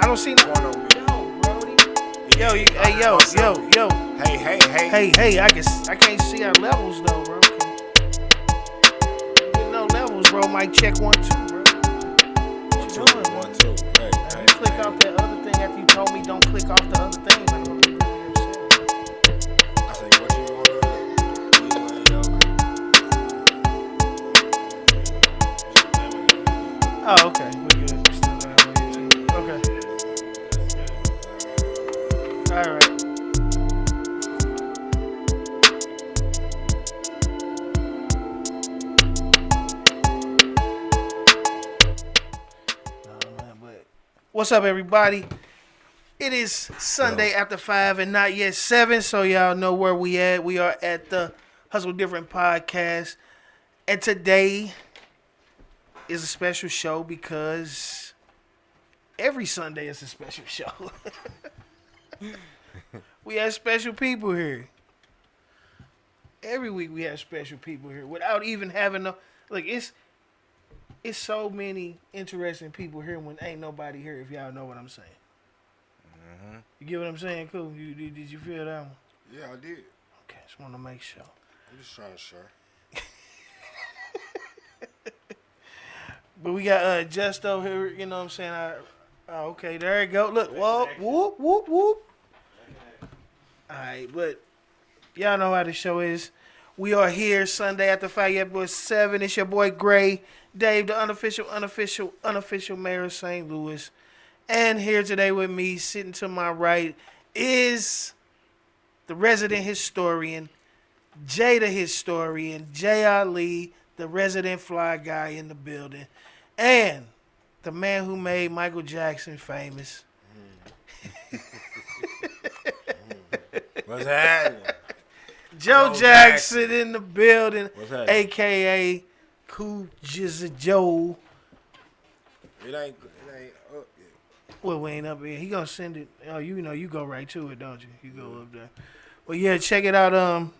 don't see no. Yo, yo. Hey, I can't see our levels though, bro. No levels, bro. Mic check 1 2, bro. What you doing? 1 2. Hey. You click off that other thing after you told me don't click off the other thing. Man. I say what you want. Oh, okay. We're good. Okay. All right. What's up, everybody? It is Sunday after 5 and not yet 7, so y'all know where we at. We are at the Hustle Different podcast, and today is a special show because every Sunday is a special show. We have special people here. Every week we have special people here without even having no, like, it's so many interesting people here when ain't nobody here, if y'all know what I'm saying. Mm-hmm. You get what I'm saying? Cool. Did you feel that one? Yeah, I did. Okay, just want to make sure. I'm just trying to share. But we got Justo here, you know what I'm saying? Okay, there you go. Look, whoop. All right, but y'all know how the show is. We are here Sunday after 5, yeah, boy 7. It's your boy Gray, Dave, the unofficial mayor of St. Louis. And here today with me, sitting to my right, is the resident historian, Jay the historian, Jay Ali, the resident fly guy in the building, and the man who made Michael Jackson famous. What's happening? Joe Jackson in the building, a.k.a. Cool Jizza Joe. It ain't up yet. Well, we ain't up here. He gonna send it. Oh, you know, you go right to it, don't you? You go up there. Well, yeah, check it out.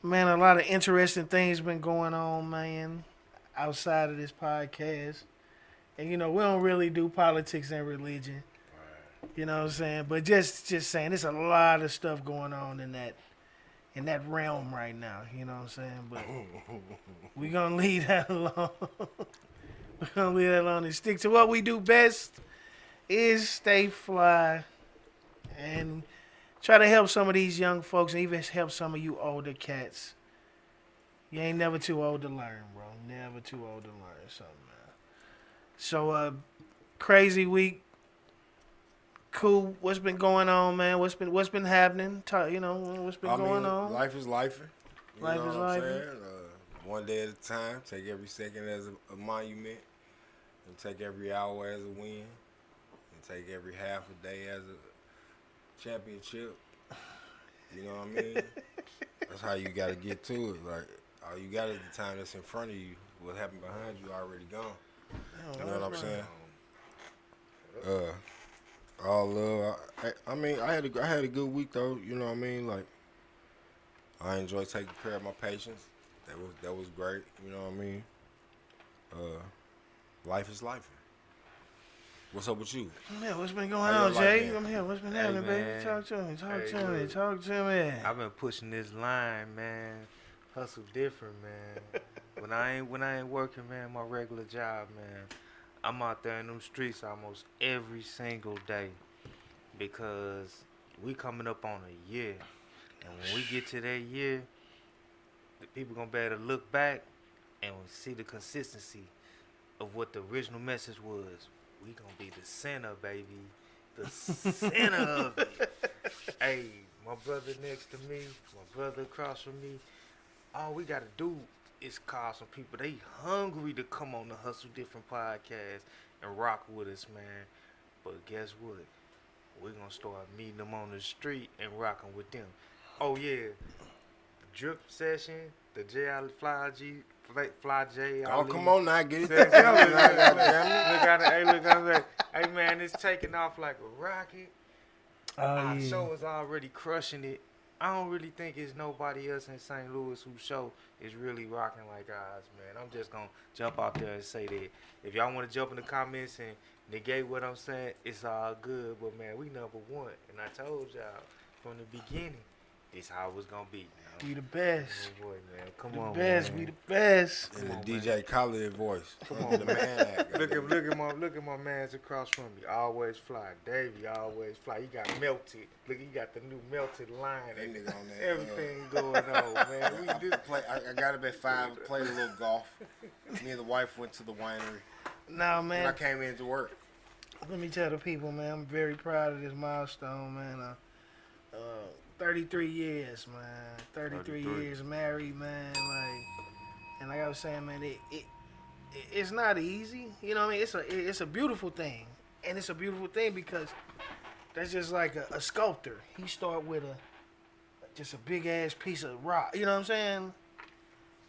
Man, a lot of interesting things been going on, man, outside of this podcast. And, you know, we don't really do politics and religion. You know what I'm saying? But just saying, there's a lot of stuff going on in that realm right now. You know what I'm saying? But we're going to leave that alone. We're going to leave that alone and stick to what we do best is stay fly and try to help some of these young folks and even help some of you older cats. You ain't never too old to learn, bro. Never too old to learn something, man. So, crazy week. Cool. What's been going on, man? What's been happening? You know, what's been going on? Life is life. Life is life. One day at a time. Take every second as a monument, and take every hour as a win, and take every half a day as a championship. You know what I mean? That's how you got to get to it. Like, all you got is the time that's in front of you. What happened behind you already gone. You know what I'm saying? All love. I mean, I had a good week though. You know what I mean? Like, I enjoy taking care of my patients. That was great. You know what I mean? Life is life. What's up with you? Yeah, what's been going on, Jay? I'm here. What's been happening, baby? Talk to me. Talk to me. I've been pushing this line, man. Hustle different, man. when I ain't working, man, my regular job, man, I'm out there in them streets almost every single day because we coming up on a year. And when we get to that year, the people gonna be able to look back and see the consistency of what the original message was. We gonna be the center, baby. The center of it. Hey, my brother next to me, my brother across from me, all we gotta do is call some people. They hungry to come on the Hustle Different podcast and rock with us, man. But guess what? We're gonna start meeting them on the street and rocking with them. Oh yeah, the drip session, the Fly J. Oh, come on now, get it Look together. Hey man, it's taking off like a rocket. Oh, Our yeah. show is already crushing it. I don't really think it's nobody else in St. Louis whose show is really rocking like ours, man. I'm just gonna jump out there and say that. If y'all want to jump in the comments and negate what I'm saying, it's all good. But man, we number one, and I told y'all from the beginning, this how it was gonna be. We the best. Oh boy, man, come The on, best. man. We the best. In the on, DJ Khaled voice. Come on, The man act. Look at my man's across from me. Always fly. Davey always fly. He got melted. Look, he got the new melted line. That And nigga on that. everything going on, man. We just I got up at 5, played a little golf. Me and the wife went to the winery. Nah, And I man. came into work. Let me tell the people, man. I'm very proud of this milestone, man. 33 years, man. 33 years married, man. And like I was saying, man, it's not easy. You know what I mean? It's a beautiful thing, and it's a beautiful thing because that's just like a sculptor. He start with just a big ass piece of rock. You know what I'm saying?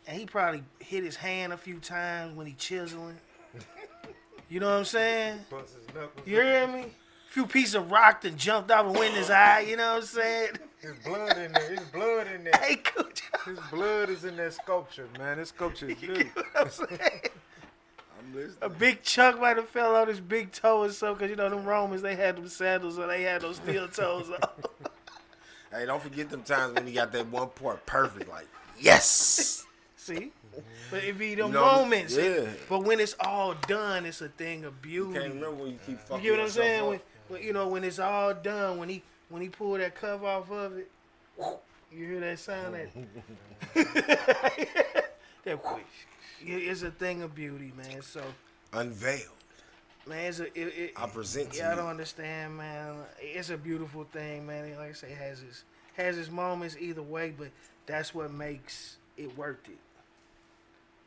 And he probably hit his hand a few times when he chiseling. You know what I'm saying? bust his knuckles. You hear me? Few pieces of rock that jumped out and went in his eye. You know what I'm saying? His blood in there. His blood in there. Hey, coach. His blood is in that sculpture, man. That sculpture is You new. know what I'm saying? I'm listening. A big chunk might have fell on his big toe or something, because, you know, them Romans, they had them sandals or they had those steel toes on. Hey, don't forget them times when you got that one part perfect. Like, yes. See? But it be them You know what I'm- moments. yeah. But when it's all done, it's a thing of beauty. You can't remember when you keep You fucking get what I'm yourself saying? up. When, you know, when it's all done, when he pulled that cover off of it, you hear that sound? That whoosh. It's a thing of beauty, man. So, Unveiled. man, I present to yeah, I you. don't understand, man. It's a beautiful thing, man. Like I say, it has its moments either way, but that's what makes it worth it.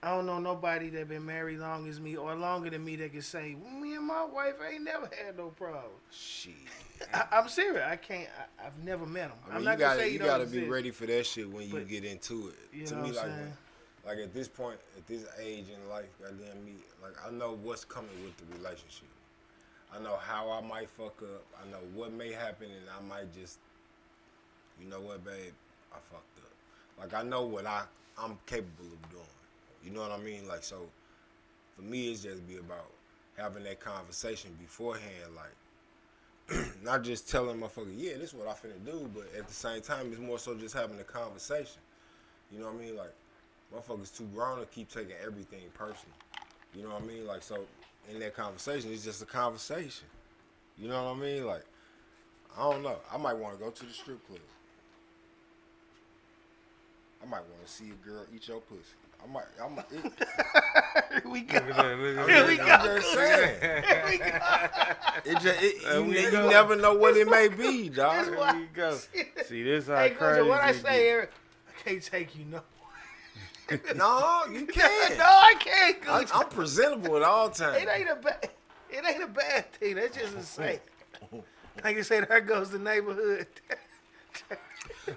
I don't know nobody that been married long as me or longer than me that can say, me and my wife ain't never had no problem. Shit. I'm serious. I've never met them. I I'm mean, not gonna say you don't gotta be exist. ready for that shit when you But, get into it. you To know me, what I'm like, saying? like at this point, at this age in life, goddamn me, like I know what's coming with the relationship. I know how I might fuck up. I know what may happen, and I might just, you know what, babe, I fucked up. Like I know what I'm capable of doing. You know what I mean? Like so, for me, it's just be about having that conversation beforehand, like not just telling motherfucker, yeah, this is what I finna do, but at the same time, it's more so just having a conversation. You know what I mean? Like, motherfuckers too grown to keep taking everything personal. You know what I mean? Like, so in that conversation, it's just a conversation. You know what I mean? Like, I don't know. I might want to go to the strip club. I might want to see a girl eat your pussy. I might. Here we go. Look at that, look at Here that. we go. I'm just saying. Here we go. You never know what it may be, dog. That's why- There you go. See, this how Hey, crazy Gucci, what I it say, get. Eric, I can't take you no. No, you can't. No, I can't, Gucci. I'm presentable at all times. It ain't a bad thing. That's just a say. Like you say, there goes the neighborhood.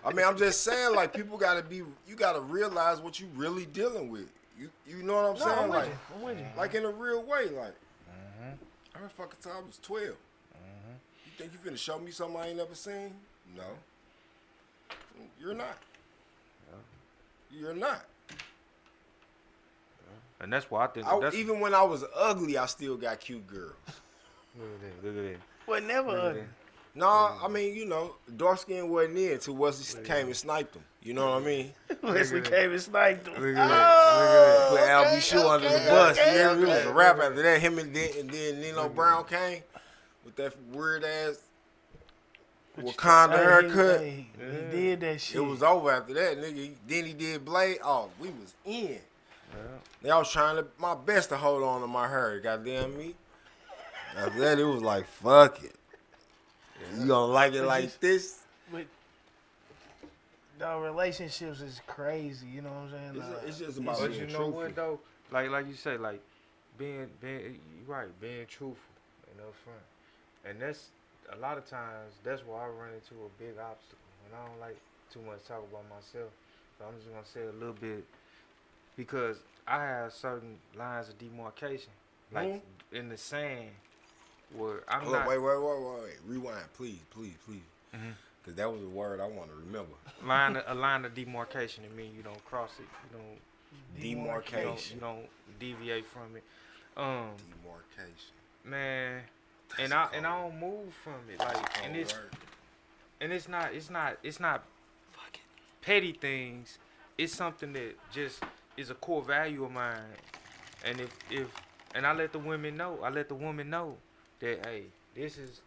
I mean, I'm just saying, like, people you gotta realize what you really dealing with. You know what I'm saying? I'm with Like, you. I'm with you. like in a real way, like, I heard fucking time I was 12. You think you finna show me something I ain't never seen? No. You're not. You're not. And that's why I think. That's, Even when I was ugly, I still got cute girls. look at that. Look at that. Well, never Look at ugly. that. No, I mean, you know, dark skin wasn't in until Wesley came and sniped them. You know what I mean? Wesley came and sniped him. Look at that. Put Al B. Shoe under the bus. okay, Yeah, he was okay. a rap after that. Him and then Nino Brown came with that weird ass Wakanda haircut. He did that shit. It was over after that, nigga. Then he did Blade. Oh, we was in. I was trying my best to hold on to my hair. Goddamn me. After that, it was like, fuck it. You gonna like it like this? But the relationships is crazy. You know what I'm saying? It's just about But being you know truthful. what though? Like you say, like being you right, being truthful and upfront. And that's a lot of times that's where I run into a big obstacle. And I don't like too much talk about myself. So I'm just gonna say a little bit because I have certain lines of demarcation. Like in the sand where I'm Look, not wait. Rewind, please. Mhm. Cause that was a word I want to remember. A line of demarcation. It means you don't cross it. You don't. Demarcation. You don't deviate from it. Demarcation. Man, That's I don't move from it. Like, and it's not fucking petty things. It's something that just is a core value of mine. And if I let the women know, that, hey, this is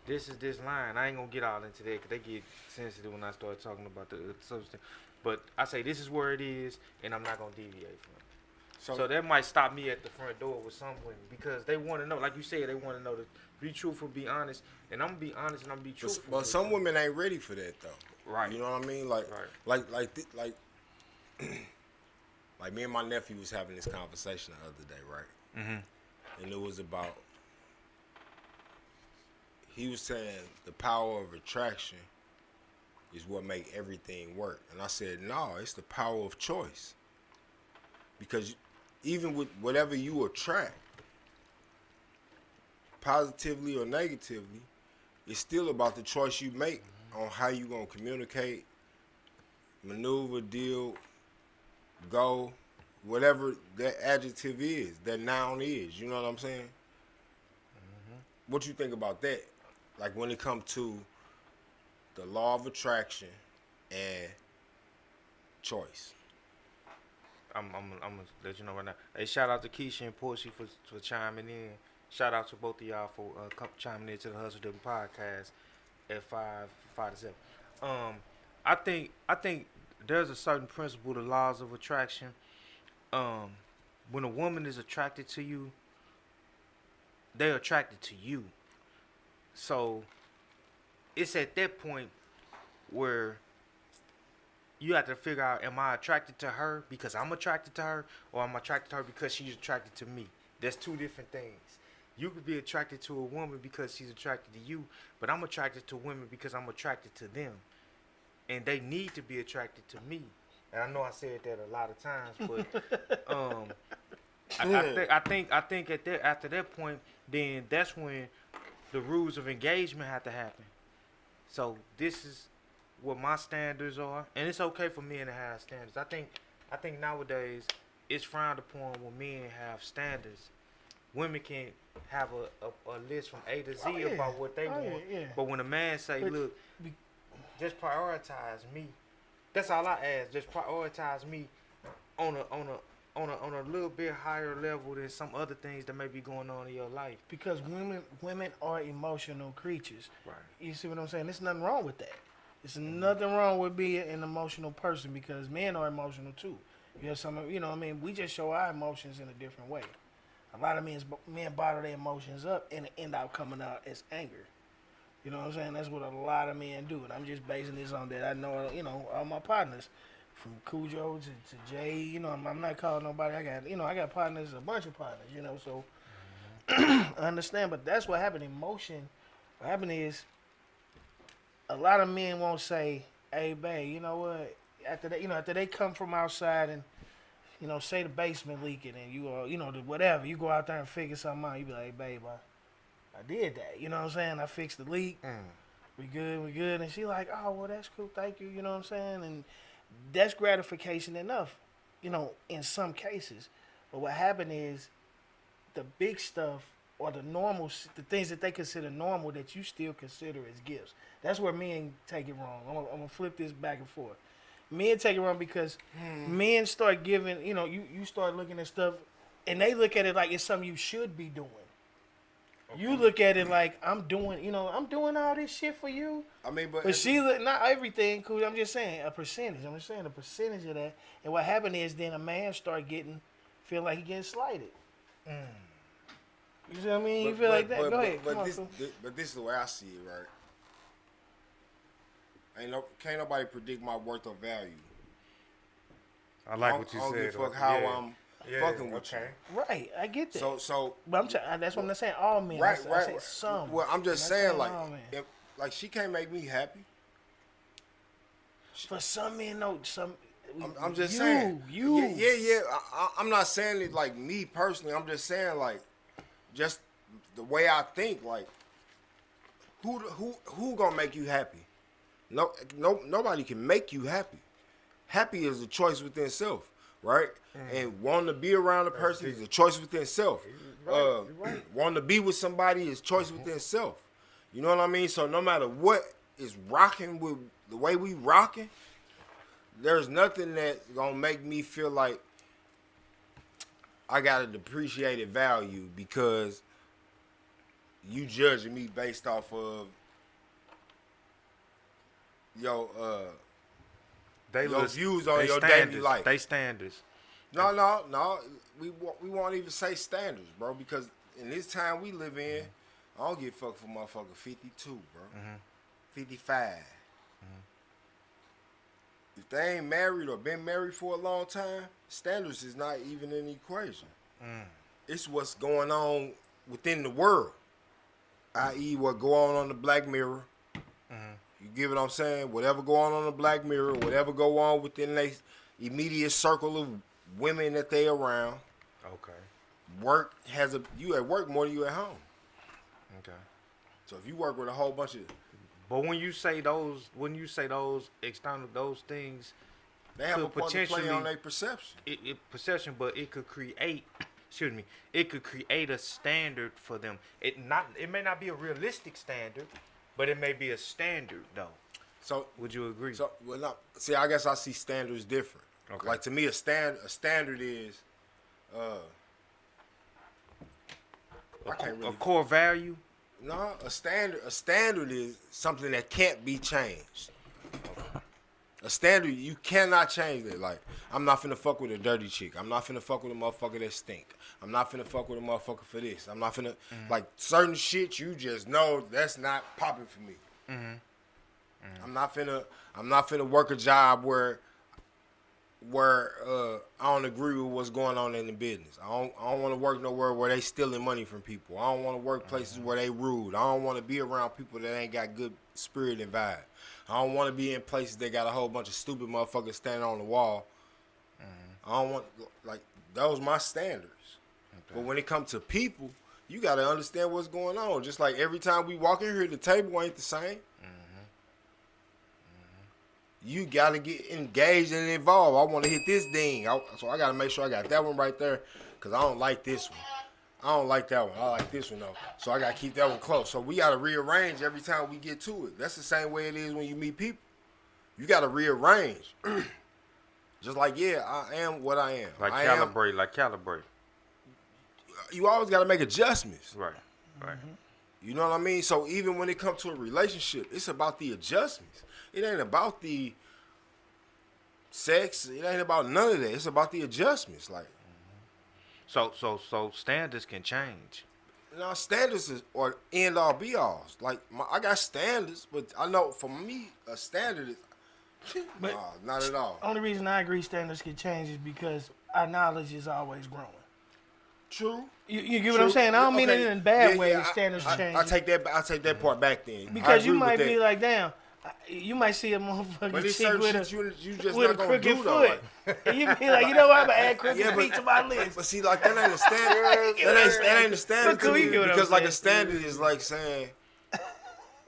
this line. I ain't gonna get all into that because they get sensitive when I start talking about the substance. But I say this is where it is, and I'm not gonna deviate from it. So that might stop me at the front door with some women because they want to know, like you said, they want to know to be truthful, be honest, and I'm gonna be honest and I'm gonna be truthful. But some women ain't ready for that though. Right. You know what I mean? Like, right. like like me and my nephew was having this conversation the other day, right? Mm-hmm. And it was about, he was saying the power of attraction is what make everything work. And I said, no, it's the power of choice. Because even with whatever you attract, positively or negatively, it's still about the choice you make on how you gonna communicate, maneuver, deal, go, whatever that adjective is, that noun is. You know what I'm saying? Mm-hmm. What you think about that? Like when it comes to the law of attraction and choice. I'm gonna let you know right now. Hey, shout out to Keisha and Portia for chiming in. Shout out to both of y'all for chiming into the Hustle W podcast at 5 to 7. I think there's a certain principle, the laws of attraction. When a woman is attracted to you, they're attracted to you. So it's at that point where you have to figure out, am I attracted to her because I'm attracted to her, or am I attracted to her because she's attracted to me? That's two different things. You could be attracted to a woman because she's attracted to you, but I'm attracted to women because I'm attracted to them. And they need to be attracted to me. And I know I said that a lot of times, but I think after that point, then that's when the rules of engagement have to happen. So this is what my standards are, and it's okay for men to have standards. I think nowadays it's frowned upon when men have standards. Women can have a list from A to Z about what they want, but when a man say, "Look, just prioritize me," that's all I ask. Just prioritize me on a little bit higher level than some other things that may be going on in your life. Because women are emotional creatures. Right. You see what I'm saying? There's nothing wrong with that. There's nothing wrong with being an emotional person because men are emotional too. You have some, you know what I mean? We just show our emotions in a different way. A lot of men bottle their emotions up and end up coming out as anger. You know what I'm saying? That's what a lot of men do. And I'm just basing this on that. I know, all my partners, from Cujo to Jay, I'm not calling nobody. I got partners, a bunch of partners, so I understand. But that's what happened. Emotion, what happened is a lot of men won't say, "Hey, babe, you know what?" After they come from outside and, say the basement leaking and you are, whatever, you go out there and figure something out. You be like, "Hey, babe, I did that." You know what I'm saying? I fixed the leak. We good. And she like, "Oh, well, that's cool. Thank you." You know what I'm saying? And that's gratification enough, in some cases. But what happened is the big stuff or the things that they consider normal that you still consider as gifts. That's where men take it wrong. I'm going to flip this back and forth. Men take it wrong because men start giving, you start looking at stuff and they look at it like it's something you should be doing. Okay. You look at it like I'm doing all this shit for you. I mean, but she not everything. Cool. I'm just saying a percentage. I'm just saying a percentage of that. And what happened is then a man start feel like he getting slighted. You see what I mean? You feel like that? Go ahead. But this is the way I see it, right? Can't nobody predict my worth or value. I like what you said. I don't give a fuck how I'm fucking with you. Right, I get that. So but that's what I'm not saying. All men. Right. I said some. Well, I'm just saying, like, she can't make me happy. For some men, no. I'm just saying. You. Yeah. I'm not saying it like me personally. I'm just saying like, just the way I think. Like, who gonna make you happy? Nobody can make you happy. Happy is a choice within self, right? And wanting to be around a person is a choice within self. Wanting to be with somebody is choice within self. You know what I mean? So no matter what is rocking with the way we rocking, there's nothing that's gonna make me feel like I got a depreciated value because you judging me based off of your views on your daily life. They standards. No. We won't even say standards, bro, because in this time we live in, I don't give a fuck for motherfucker 52, bro. 55. If they ain't married or been married for a long time, standards is not even in the equation. It's what's going on within the world, i.e. what go on the Black Mirror. You get what I'm saying? Whatever go on the Black Mirror, whatever go on within their immediate circle of women that they around. Okay. You at work more than you at home. Okay. So if you work with a whole bunch of, but when you say those external things, they have a part to play on their perception. Perception, but it could create. Excuse me. It could create a standard for them. It may not be a realistic standard, but it may be a standard though. So would you agree? So see, I guess I see standards different. Okay. Like to me, a standard is a core value. No, a standard is something that can't be changed. A standard, you cannot change it. Like, I'm not finna fuck with a dirty chick. I'm not finna fuck with a motherfucker that stink. I'm not finna fuck with a motherfucker for this. I'm not finna, like, certain shit you just know that's not popping for me. I'm not finna work a job where I don't agree with what's going on in the business. I don't want to work nowhere where they stealing money from people. I don't want to work places where they rude. I don't want to be around people that ain't got good spirit and vibe. I don't want to be in places that got a whole bunch of stupid motherfuckers standing on the wall. I don't want, like, those my standards. Okay. But when it comes to people, you got to understand what's going on. Just like every time we walk in here, the table ain't the same. You got to get engaged and involved. I want to hit this ding. So I got to make sure I got that one right there because I don't like this one. I don't like that one. I like this one, though. So I got to keep that one close. So we got to rearrange every time we get to it. That's the same way it is when you meet people. You got to rearrange. Just like, yeah, I am what I am. Calibrate. You always got to make adjustments. Right. You know what I mean? So even when it comes to a relationship, it's about the adjustments. It ain't about the sex. It ain't about none of that. It's about the adjustments. Like, so standards can change. No, standards are end all be alls. Like I got standards, but I know for me a standard is not at all. Only reason I agree standards can change is because our knowledge is always growing. True. You get what I'm saying? I don't mean it in a bad way. Standards change. I take that part back then. Because you might be like, damn. You might see a motherfucking chick with a crooked foot. And you be like, you know what? I'm going to add crooked feet to my list. But see, like, that ain't a standard. that ain't a standard to me. Because, like, a standard is like saying,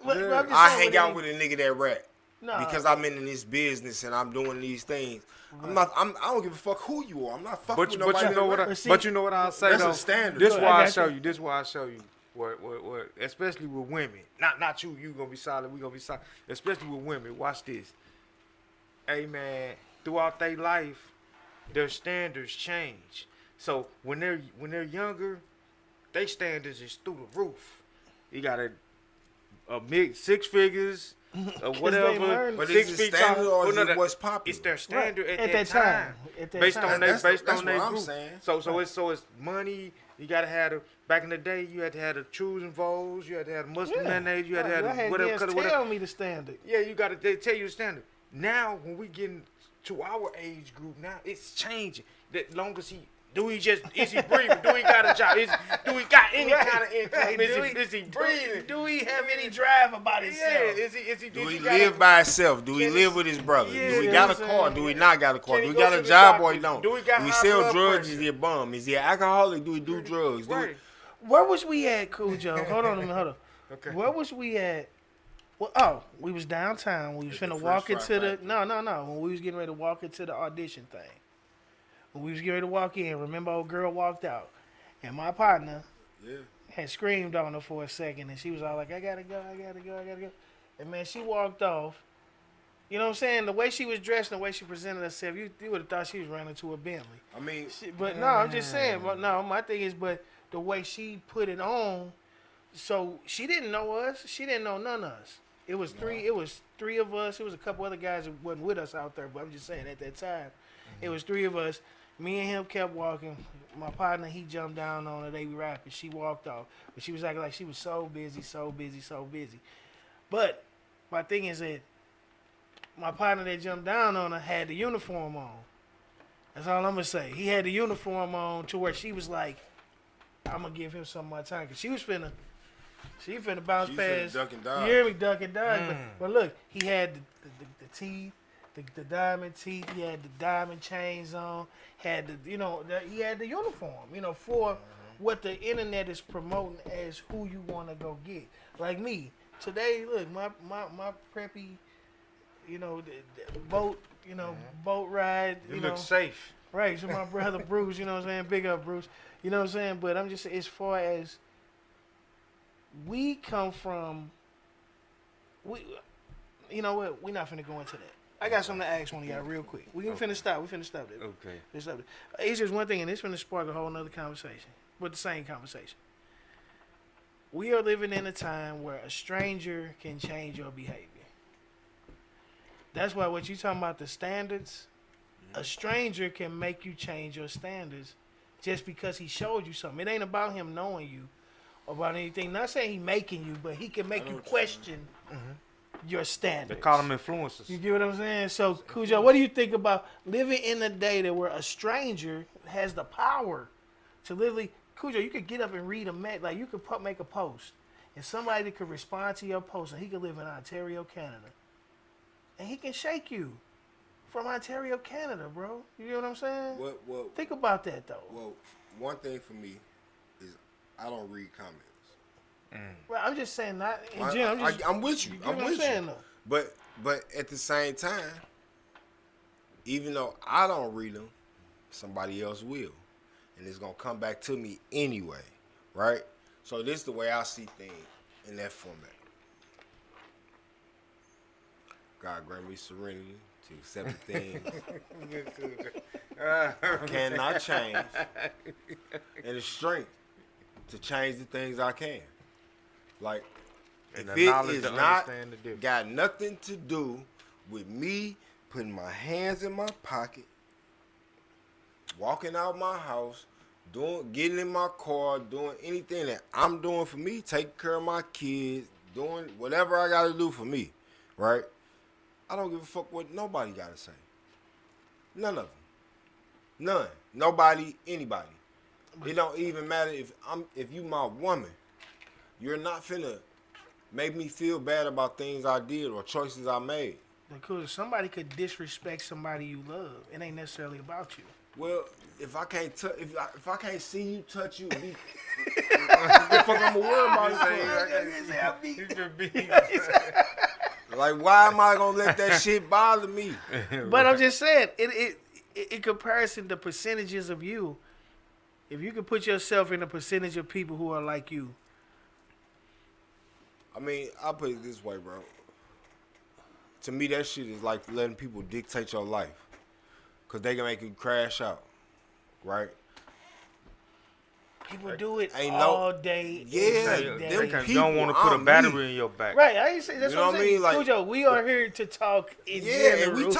I hang out with a nigga that rap. No. Because I'm in this business and I'm doing these things. I don't give a fuck who you are. I'm not fucking with nobody. But you know what I'll say, that's though? A standard. This why I show you. What, especially with women. Not you. You gonna be solid. We gonna be solid. Especially with women. Watch this. Hey man, throughout their life, their standards change. So when they're younger, their standards is through the roof. You got a big 6 figures or whatever. But is it standard or is it what's popular? It's their standard at that time. Based on their group. So it's money. You gotta have the back in the day. You had to have the choosing voles. You had to have the mustard mayonnaise. You had to have the whatever. Tell me the standard. Yeah, you gotta tell you the standard. Now when we getting to our age group, now it's changing. That long as is he breathing? Do he got a job? Do he got any kind of income? Is he breathing? Do he have any drive about himself? Yeah, do he live by himself? Do he live with his brother? Do he got a car? Do he not got a car? Do he got a job or he don't? Do he sell drugs? Is he a bum? Is he an alcoholic? Do he do drugs? Where was we at, Cool Joe? Hold on a minute. Okay. Where was we at Well, we was downtown. We was At the finna French walk fry into the factory. no. When we was getting ready to walk into the audition thing, when we was getting ready to walk in, remember old girl walked out, and my partner Yeah. had screamed on her for a second, and she was all like, "I gotta go, I gotta go, I gotta go," and man, she walked off. You know what I'm saying? The way she was dressed, and the way she presented herself, you would have thought she was running to a Bentley. I mean, But no, I'm just saying. But no, my thing is, but the way she put it on, so she didn't know us. She didn't know none of us. It was three. It was three of us. It was a couple other guys that wasn't with us out there. But I'm just saying, at that time, it was three of us. Me and him kept walking. My partner, he jumped down on her. They were rapping. She walked off, but she was acting like she was so busy, so busy, so busy. But my thing is that my partner that jumped down on her had the uniform on. That's all I'm gonna say. He had the uniform on to where she was like, "I'm gonna give him some more time," cause she finna bounce She finna past. duck and You dodge. hear me, duck and dodge. But look, he had the teeth, the diamond teeth. He had the diamond chains on. Had he had the uniform. For what the internet is promoting as who you want to go get. Like me today. Look, my preppy. The boat, boat ride. You look safe. Right, so my brother Bruce, you know what I'm saying? Big up Bruce. You know what I'm saying? But I'm just, as far as we come from, you know what? We're not finna go into that. I got something to ask one of y'all real quick. We finna stop. We finna stop that. Okay. Finna stop that. It's just one thing, and it's finna spark a whole nother conversation. But the same conversation. We are living in a time where a stranger can change your behavior. That's why what you talking about, the standards, a stranger can make you change your standards just because he showed you something. It ain't about him knowing you or about anything. Not saying he making you, but he can make you question your standards. They call them influencers. You get what I'm saying? So, Cujo, what do you think about living in a day that where a stranger has the power to literally, Cujo, you could get up and read like you could make a post, and somebody could respond to your post, and he could live in Ontario, Canada. And he can shake you from Ontario, Canada, bro. You know what I'm saying? Well, Think about that, though. well, one thing for me is I don't read comments. Well, I'm just saying, not in general. I'm with you. You get I'm what with I'm saying, you. though? But at the same time, even though I don't read them, somebody else will, and it's gonna come back to me anyway, right? So this is the way I see things in that format. God grant me serenity to accept the things cannot change, and the strength to change the things I can. Like, And if the it knowledge is to not understand the difference. got nothing to do with me putting my hands in my pocket, walking out my house, getting in my car, doing anything that I'm doing for me, taking care of my kids, doing whatever I got to do for me, right? I don't give a fuck what nobody got to say. None of them. None. Nobody, anybody. It don't even matter if you my woman. You're not finna make me feel bad about things I did or choices I made. Because somebody could disrespect somebody you love. It ain't necessarily about you. Well, if I can't if I can't see you, touch you, be what the fuck I'm worried about it for? Like, why am I gonna let that shit bother me? But I'm just saying, in comparison to percentages of you, if you could put yourself in a percentage of people who are like you. I mean, I'll put it this way, bro. To me, that shit is like letting people dictate your life. Because they can make you crash out, right? People do it Ain't all day. Yeah, every day. them They people, don't want to put a I'm battery me. in your back. Right, I ain't saying that's You what know I'm what I saying. mean? Like, Cujo, we are here to talk in Yeah, general. and we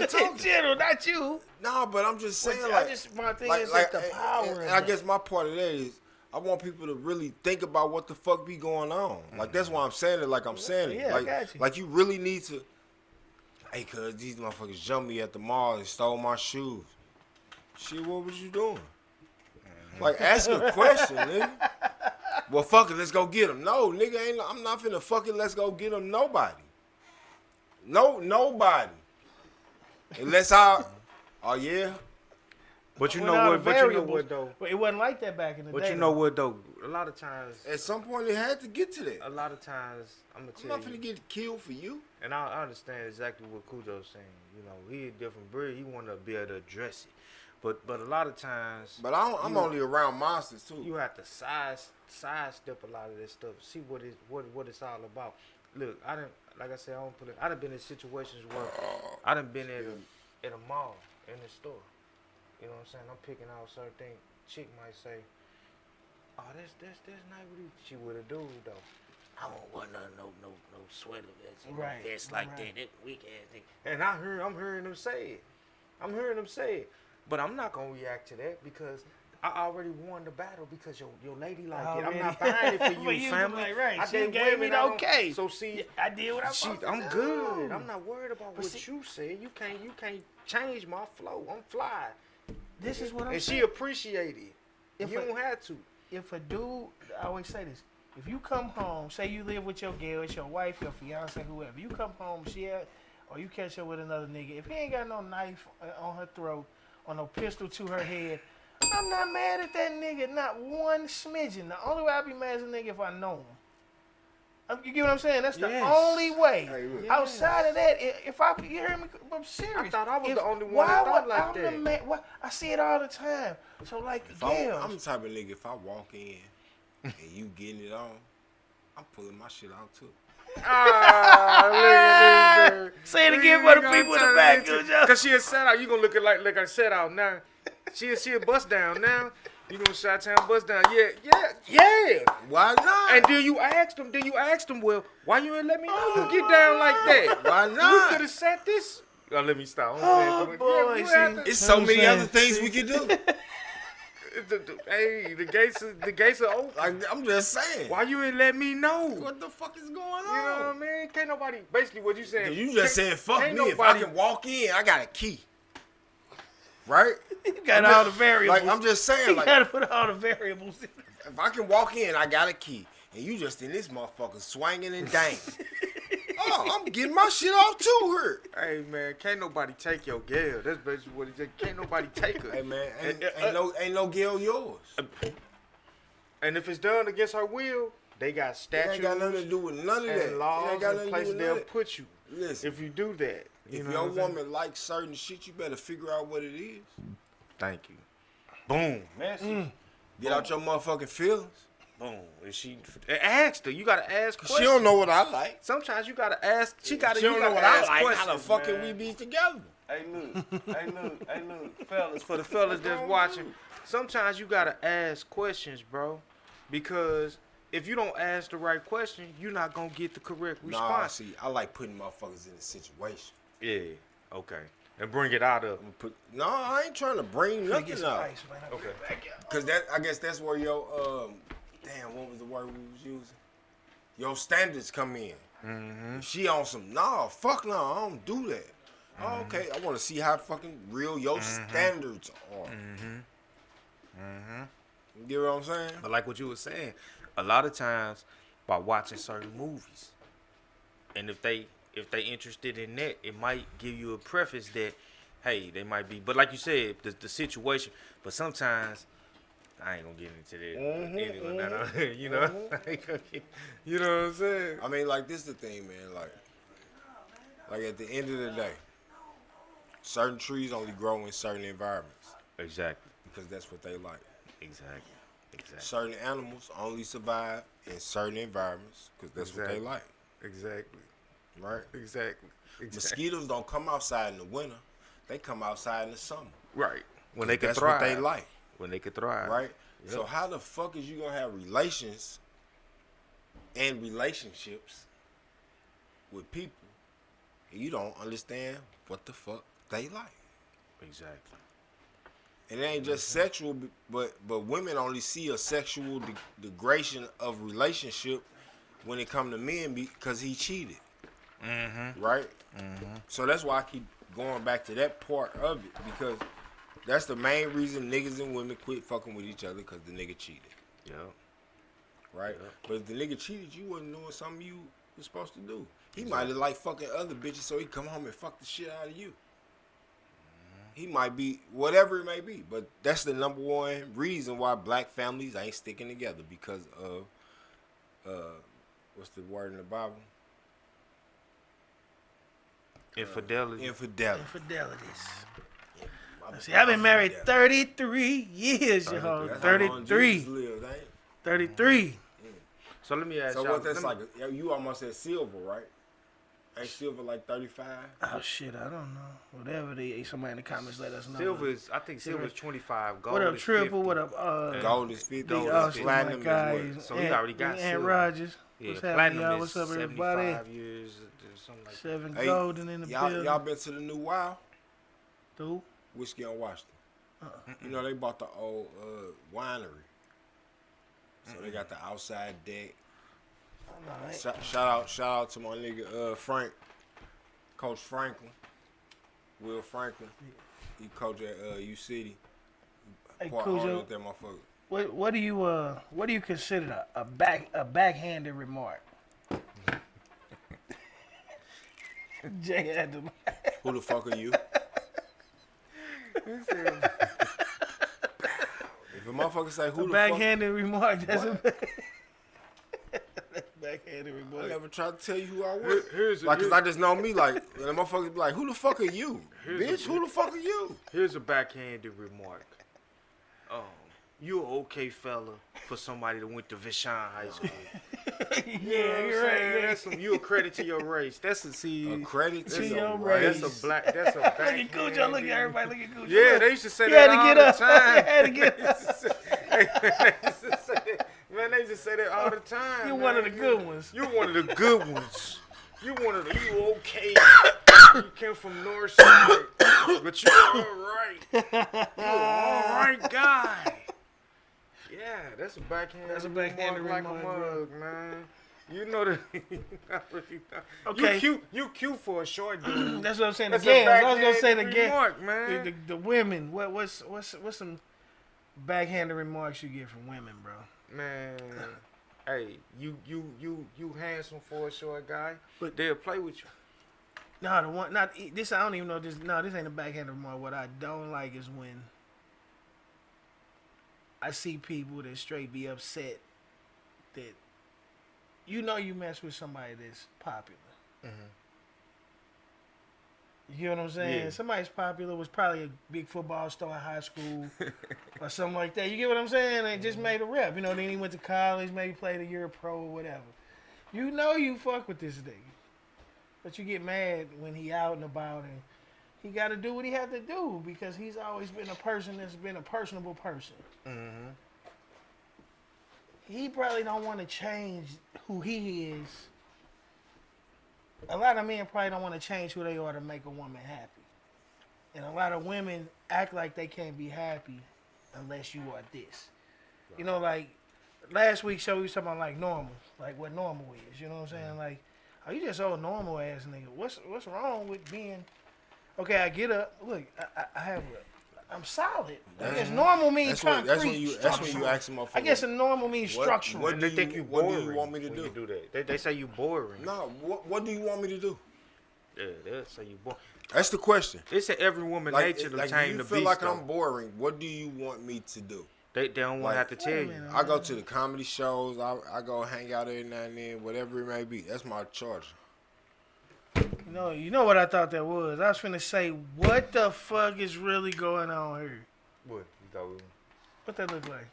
talking. In general, not you. Nah, but I'm just saying, But like, my thing is like the power. and of I that. guess my part of that is I want people to really think about what the fuck be going on. Like, that's why I'm saying it like I'm saying it. Yeah, I like, got you. like you really need to. Hey, cuz these motherfuckers jumped me at the mall and stole my shoes. Shit, what was you doing? Like, ask a question, nigga. Well, fuck it, let's go get them. No, nigga, I'm not finna fuck it, let's go get them. Nobody. No, nobody. Unless oh yeah. But you know without what? But you know what though? But it wasn't like that back in the day. But you know what though? A lot of times, At some point, it had to get to that. a lot of times, I'm gonna I'm tell not you. finna get killed for you. And I understand exactly what Cujo's saying. You know, he a different breed. He want to be able to address it. But a lot of times, But I'm only around monsters too. you have to sidestep a lot of this stuff. See what it's all about. Look, like I said, I done been in situations where I done been at a mall in the store. You know what I'm saying? I'm picking out certain things. Chick might say, "Oh, that's not what she would have do though. I don't want no sweater vest, no Right, vest like right. that weak ass thing." And I'm hearing them say it. I'm hearing them say it. But I'm not gonna react to that because I already won the battle because your lady like it. I'm Already. not buying it for But you, you family. like, right. I She did gave me women, the I don't- okay. So see, I did what I supposed to I'm do. good. I'm not worried about But what see- you said. You can't change my flow. I'm fly. This is what I'm And saying. she appreciated it. If You a- don't have to. If a dude, I always say this, if you come home, say you live with your girl, it's your wife, your fiance, whoever, you come home, or you catch up with another nigga, if he ain't got no knife on her throat or no pistol to her head, I'm not mad at that nigga, not one smidgen. The only way I be mad at a nigga if I know him. You get what I'm saying? That's the Yes. only way. Hey, look. Outside of that, if I, you hear me? I'm serious. I thought I was If- the only one why that thought would- like I'm that. the man, I see it all the time. So like, yeah. I'm the type of nigga, if I walk in and you getting it on, I'm pulling my shit out too. Say it again for the people in the back. Cause she a set out. You gonna look like a set out now. She a bust down now. You gonna shot town bust down? Yeah. Why not? And do you ask them? Well, why you ain't let me know you get down like that? Why We not? could have set this. Oh, let me stop. Oh, boy, you see. have to- It's so many other things we can do. Hey, the gates are open. Like, I'm just saying. Why you ain't let me know? What the fuck is going You know what I on? mean? Can't nobody. Basically, what you saying? You just said fuck me. Ain't If I nobody- can walk in, I got a key. Right? You got all the variables. Like, I'm just saying, You like, gotta put all the variables in. if I can walk in, I got a key. And you just in this motherfucker swinging and dangling. Oh, I'm getting my shit off too here. Hey man, can't nobody take your girl. That's basically what he said. Can't nobody take her. Hey man, ain't no girl yours. And if it's done against her will, they got It statutes ain't got nothing to do with none of that. and It laws ain't got and nothing to do places with they'll none of that. put you Listen, if you do that. You if know your what I'm saying? woman likes certain shit, you better figure out what it is. Thank you. Boom. Message. Get out your motherfucking feelings. Boom. If she asked her, you gotta ask questions. She don't know what I like. Sometimes you gotta ask. She gotta. She you don't know gotta what I ask like. questions, How the fuck can man. we be together? Hey look, fellas. For the fellas that's watching, sometimes you gotta ask questions, bro, because if you don't ask the right question, you're not gonna get the correct Nah, response. see, I like putting motherfuckers in a situation. Yeah. Okay. And bring it out of. No, I ain't trying to bring Get nothing some out. ice, man. I'll be Okay. back out. Cause I guess that's where your damn, what was the word we was using? Your standards come in. Mm-hmm. If she on some, fuck no, I don't do that. Oh, okay, I want to see how fucking real your standards are. You get what I'm saying? But like what you were saying, a lot of times by watching certain movies, and if they interested in that, it might give you a preface that, hey, they might be. But like you said, the situation. But sometimes I ain't gonna get into that. Anyway, you know, I ain't gonna you know what I'm saying? I mean, like, this the thing, man. Like at the end of the day, certain trees only grow in certain environments Exactly. because that's what they like. Exactly. Certain animals only survive in certain environments because that's what they Exactly. like, Exactly. right? Exactly. Mosquitoes don't come outside in the winter; they come outside in the summer. Right. When they can That's thrive. what they like, When they can thrive. right? Yep. So how the fuck is you gonna have relations and relationships with people and you don't understand what the fuck they like? Exactly. And it ain't just sexual, but women only see a sexual degradation of relationship when it come to men because he cheated, right? So that's why I keep going back to that part of it, because that's the main reason niggas and women quit fucking with each other, because the nigga cheated, Yeah. right? Yeah. But if the nigga cheated, you wasn't doing something you was supposed to do. He might have liked fucking other bitches, so he come home and fuck the shit out of you. He might be whatever it may be, but that's the number one reason why black families ain't sticking together because of what's the word in the Bible? Infidelity. Infidelities. See, I've been married 33 years, yo. 33. 33. So let me ask So y'all. what that's like? You almost said silver, right? Ain't silver like 35? Oh shit, I don't know. Whatever they somebody in the comments let us know. Silver is, I think silver is 25. Gold What up, is Triple? 50. What up? Gold is 50. Gold the is 50. Platinum is guys. what? So we already got Ant silver. Rogers. Yeah, What's happening, platinum y'all? is What's up, everybody? 75 years, something like that. 7 Hey, golden in the building. Y'all been to the new Wow? Dude. Whiskey on Washington. You know, they bought the old winery. So they got the outside deck. Shout out to my nigga Frank, Coach Franklin, Will Franklin. He coach at U City. Hey, Part Cujo, owner with that motherfucker. what do you consider a backhanded remark? Jay had to. Who the fuck are you? If a motherfucker say who A the backhanded remark. That's What? backhanded fuck, I remark. never tried to tell you who I was. Here's Like, cause I just know me. Like, and the motherfucker be like, who the fuck are you, bitch? Who the fuck are you? Here's a backhanded remark. You an okay fella for somebody that went to Vashon High School. Yeah, you're right. That's some, you a credit to your race. That's a see. A credit To to your your race. That's a black. That's a Look backhanded. at Cujo. Look at everybody. Look at Cujo. Yeah, Look. they used to say He that had to all get the up. time. He had to get up. Man, they used to say that all the time. You're man. one of the good ones. You one of the good ones. You one of the. You okay? You came from North Side, but you all right. You an all right guy. Yeah, that's a backhand. That's a backhanded like a remark, bro. mug, man. You know that. Okay. You cute for a short dude. That's what I'm saying. The That's a games. I was gonna say the backhanded game. remark, man. The women. What's some backhanded remarks you get from women, bro? Man, hey, you handsome for a short guy, But- they'll play with you. No, the one. Not this. I don't even know this. No, this ain't a backhanded remark. What I don't like is when I see people that straight be upset that you know you mess with somebody that's popular. You know what I'm saying? Yeah. Somebody's popular, was probably a big football star in high school or something like that. You get what I'm saying? They just made a rep. You know, then he went to college, maybe played a year pro or whatever. You know you fuck with this nigga. But you get mad when he out and about and he got to do what he had to do because he's always been a person that's been a personable person. He probably don't want to change who he is. A lot of men probably don't want to change who they are to make a woman happy. And a lot of women act like they can't be happy unless you are this. You know, like last week's show we was talking about like normal, like what normal is. You know what I'm saying? Like, oh, you just old normal ass nigga. What's wrong with being? Okay, I get up. Look, I'm solid. I guess normal means concrete. That's when you ask them. I guess a normal means structural. What do They think you what boring. do you want me to when do? You do that. They say you boring. No, what do you want me to do? Yeah, they'll say you boring. That's the question. It's in every woman nature to like tame you the feel beast. like though. I'm boring. What do you want me to do? They don't want to have to tell you. minute. I go to the comedy shows. I go hang out every now and then, whatever it may be. That's my charge. You know what I thought that was? I was finna say, what the fuck is really going on here? What? You thought we... What that look like?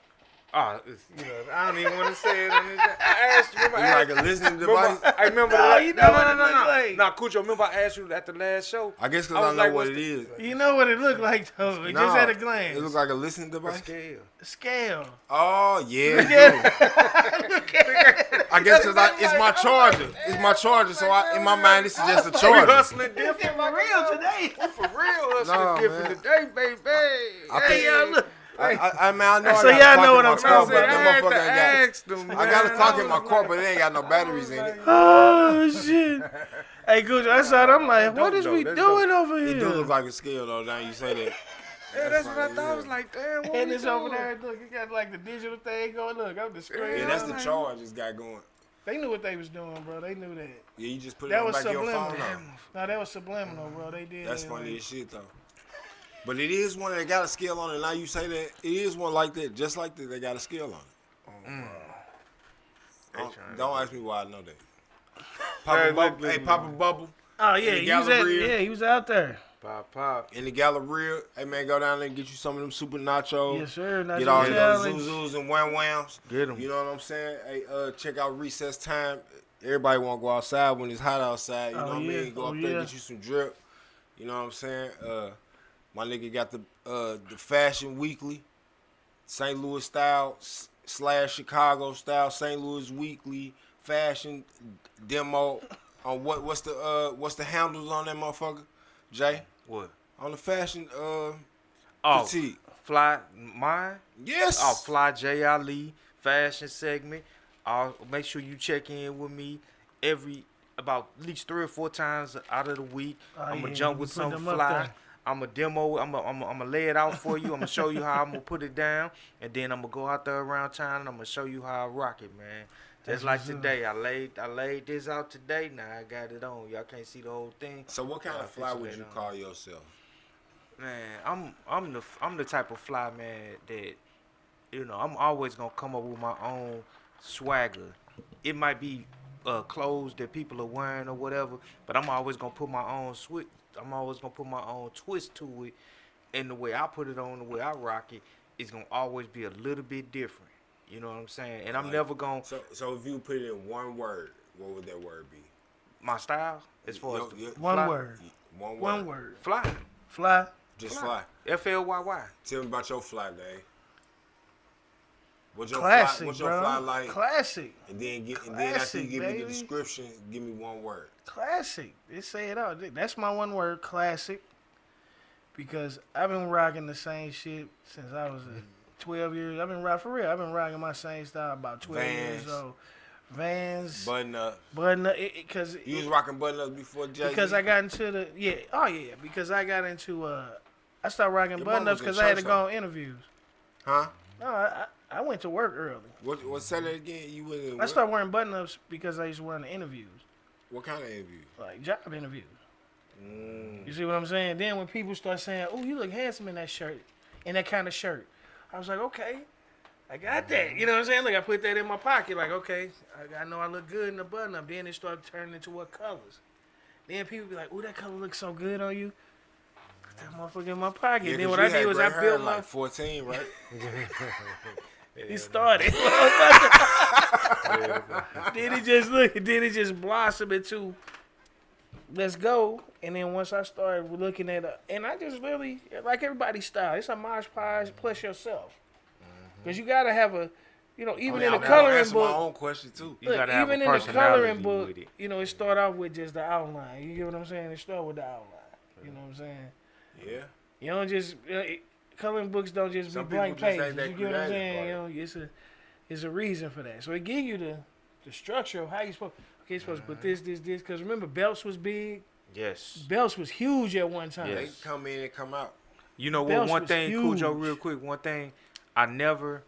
I don't even want to say it. I asked you. You like a listening device? I remember. No, you know what it look no. like. Nah, Cujo, remember I asked you at the last show? I guess I because I was know like, what what's it is. You know what it looked like though? It just at a glance. It looks like a listening A device. scale. Scale. Oh yeah. Look it at do. Look at it. I guess because it's my charger. It's my charger. So in my mind, this is just a We charger. hustling This different. for real today. For real hustling No, different man. today, baby. I think- Y'all look. I mean, I know So I got y'all know what a I'm clock talking in my car, about. but that motherfucker ain't got. them, I got a clock in my car, but it ain't got no batteries in it. Oh shit. Hey, Gucci, I saw it. I'm like, what is we That's doing over It do here? look like a scale though. Now you say that. Yeah, that's what I thought. I was like, damn, what And we it's over doing? there. Look, you got like the digital thing going. Look, I'm the screen. Yeah, that's the charge it's got going. They knew what they was doing, bro. They knew that. Yeah, you just put it That on the was back of your subliminal. phone now. No, that was subliminal, bro. They did. That's that, funny like- as shit though. But it is one that got a scale on it. Now you say that it is one like that, just like that. They got a scale on it. Don't ask me why I know that. Papa Bubble, hey Papa Bubble. Oh yeah, he was out there. Pop. In the Galleria. Hey man, go down there and get you some of them super nachos. Yes sir. Get all those Zuzus and Wham Whams. Get them. You know what I'm saying? Hey, check out recess time. Everybody want to go outside when it's hot outside. You know what I mean? Go up there, get you some drip. You know what I'm saying? My nigga got the Fashion Weekly, St. Louis style / Chicago style, St. Louis Weekly fashion demo. On what's the handles on that motherfucker, Jay? What? On the fashion critique. Fly mine? Yes. Oh, Fly J Ali fashion segment. I'll make sure you check in with me about at least 3 or 4 times out of the week. I'm gonna jump with some fly. I'm gonna demo. I'm gonna lay it out for you. I'm gonna show you how I'm gonna put it down, and then I'm gonna go out there around town and I'm gonna show you how I rock it, man. Just like today, I laid this out today. Now I got it on. Y'all can't see the whole thing. So what kind of fly would you call yourself? Man, I'm the type of fly man that, you know, I'm always gonna come up with my own swagger. It might be clothes that people are wearing or whatever, but I'm always gonna put my own twist to it, and the way I put it on, the way I rock it, is gonna always be a little bit different. You know what I'm saying? And I'm never gonna. So if you put it in one word, what would that word be? My style, as far as one word. One word. Fly. Just fly. FLYY. Tell me about your fly, Dave. What's your fly like? Classic. And then after you give me the description, give me one word. Classic. They say it all. That's my one word, classic. Because I've been rocking the same shit since I was 12 years. I've been rocking my same style about 12 years old. Vans. Button up. Because you was rocking button ups before Jay. Because I got into because I got into I started rocking button ups because I had to go on interviews. Huh? No, I went to work early. What said that again? You went in I started wearing button ups because I used to run the interviews. What kind of interviews? Like job interviews. You see what I'm saying? Then when people start saying, "Oh, you look handsome in that shirt, in that kind of shirt," I was like, "Okay, I got that." You know what I'm saying? Like I put that in my pocket. Like, okay, I know I look good in the button up. Then it started turning into what colors. Then people be like, "Oh, that color looks so good on you." Put that motherfucker in my pocket. Yeah, then what I did was I built my 14, right? He started. Then it just blossomed into let's go. And then once I started looking at and I just really like everybody's style. It's a mosh pie plus yourself, because you gotta have a, even in the coloring book. My own question too. You gotta have even a in the coloring personality book, with it. it start off with just the outline. You get what I'm saying? It start with the outline. You know what I'm saying? Yeah. You don't just coloring books don't just Some be blank people just pages. ain't that You get what I'm creative, saying? It's a reason for that. So it give you the structure of how you supposed. Okay, you're supposed to put this. Because remember, belts was big. Yes. Belts was huge at one time. Yes. They come in and come out. You know what? Belts One was thing, Cool Joe, huge. real quick. One thing, I never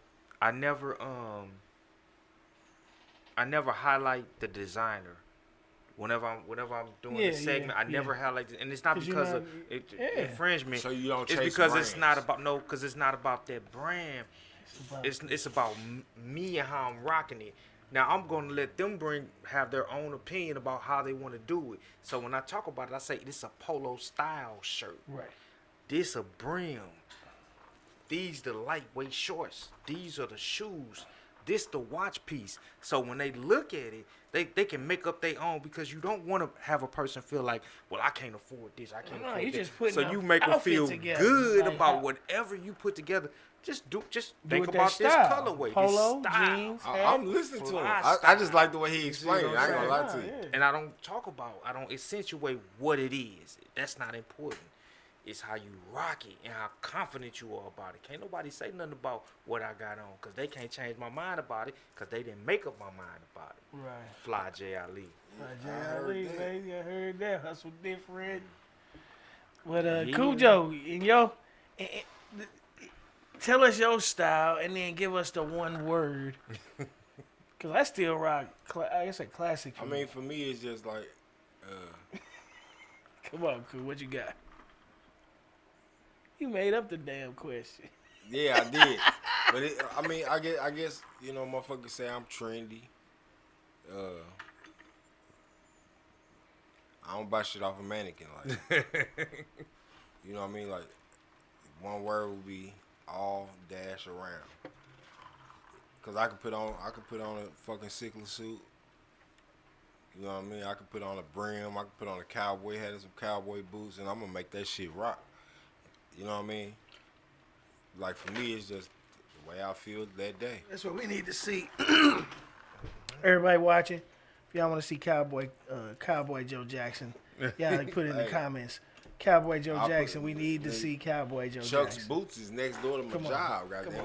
highlight the designer. Whenever I'm doing the segment, I never highlight it, and it's not because of infringement. So you don't chase It's because brands. it's not about because it's not about that brand. It's about me and how I'm rocking it. Now I'm gonna let them have their own opinion about how they want to do it. So when I talk about it, I say this a polo style shirt. Right. This a brim. These the lightweight shorts. These are the shoes. This the watch piece. So when they look at it, they can make up their own, because you don't want to have a person feel like, well, I can't afford this. I can't afford you this. just putting So you make them outfit feel together. good Like about how- whatever you put together. Just Do think it that about this style. colorway, Polo, this style. jeans, I'm listening to him. Fly I just like the way he explained it. I ain't gonna lie to you. Yeah. And I don't accentuate what it is. That's not important. It's how you rock it and how confident you are about it. Can't nobody say nothing about what I got on, because they can't change my mind about it, because they didn't make up my mind about it. Right. Fly J Ali. Baby, I heard that. Hustle different. But Yeah. Cool Joe, tell us your style and then give us the one word. Cause I still rock. I guess a classic. I mean, for me, it's just like, come on, Cool. What you got? You made up the damn question. Yeah, I did. But I guess motherfuckers say I'm trendy. I don't buy shit off a mannequin like. You know what I mean? Like one word would be all dash around. Cause I could put on a fucking sickle suit. You know what I mean? I could put on a brim. I could put on a cowboy hat and some cowboy boots, and I'm gonna make that shit rock. You know what I mean? Like for me, it's just the way I feel that day. That's what we need to see. Everybody watching, if y'all want to see Cowboy Joe Jackson, y'all put it in the comments. Cowboy Joe Jackson, we need to see Cowboy Joe Chuck's Jackson. boots is next door to my job, goddamn.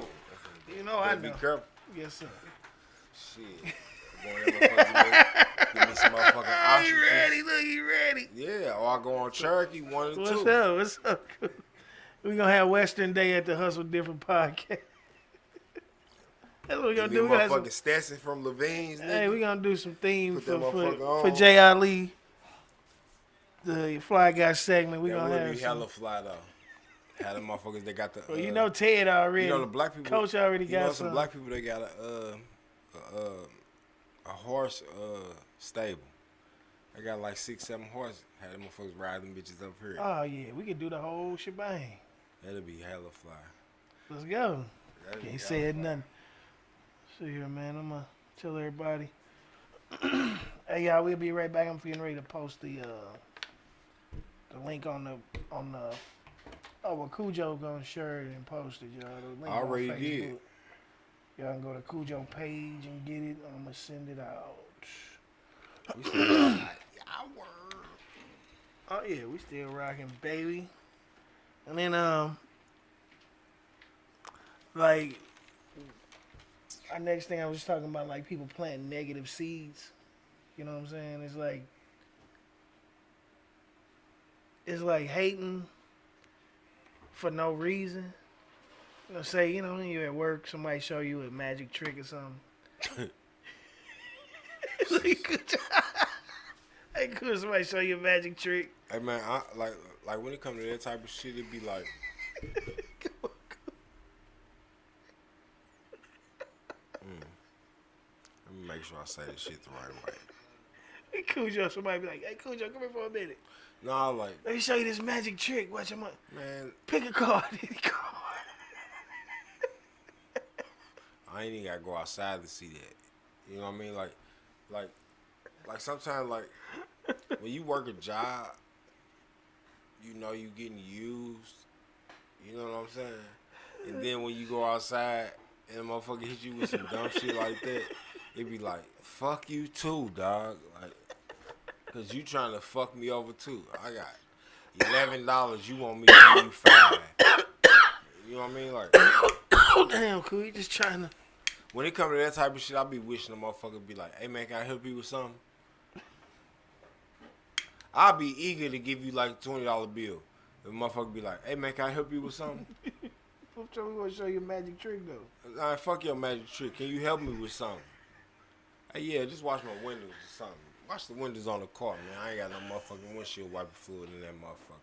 You know I know. Be careful. Yes, sir. Shit. Going there, motherfucker, give me some motherfucking ostriches. He ready? Look, he ready. Yeah, or I go on Cherokee, one of the two. What's up? We're going to have Western Day at the Hustle Different podcast. That's what we're going to do. We're going to have Stetson from Levine's. Hey, we're going to do some themes for on. J. Ali. The Fly Guy segment. We're going to have be hella fly, though. Had them motherfuckers that got the. Well, you know Ted already. You know the black people. Coach already got some. You know some black people that got a horse stable. They got like 6-7 horses. Had them motherfuckers ride them bitches up here. Oh yeah, we could do the whole shebang. That'll be hella fly. Let's go. Ain't said nothing. See here, man. I'm gonna tell everybody. Hey y'all, we'll be right back. I'm getting ready to post the link on the. Oh, well, Cujo gonna share it and post it, y'all. The link I already on Facebook. did. Y'all can go to Cujo page and get it. I'm gonna send it out. We still Oh yeah, we still rocking, baby. And then like our next thing I was talking about, like people planting negative seeds. You know what I'm saying? It's like hating for no reason. You know, say, you're at work, somebody show you a magic trick or something. Hey, could somebody show you a magic trick? Hey man, I like when it comes to that type of shit, it be like. Let me make sure I say this shit the right way. Hey, Cujo, somebody be like, hey, Cujo, come here for a minute. No, like. Let me show you this magic trick. Watch him. Man. Pick a card. I ain't even gotta go outside to see that. You know what I mean? Like sometimes, like, when you work a job, you know you getting used. You know what I'm saying? And then when you go outside and a motherfucker hit you with some dumb shit like that, it be like, fuck you too, dog. Like, cause you trying to fuck me over too. I got $11. You want me to give you $5. You know what I mean? Like, oh damn, cool. You just trying to. When it comes to that type of shit, I be wishing a motherfucker be like, hey man, can I help you with something? I'll be eager to give you like a $20 bill. The motherfucker be like, hey man, can I help you with something? I'm gonna show you a magic trick though. Alright, fuck your magic trick. Can you help me with something? Hey yeah, just wash my windows or something. Wash the windows on the car, man. I ain't got no motherfucking windshield wiper fluid in that motherfucker.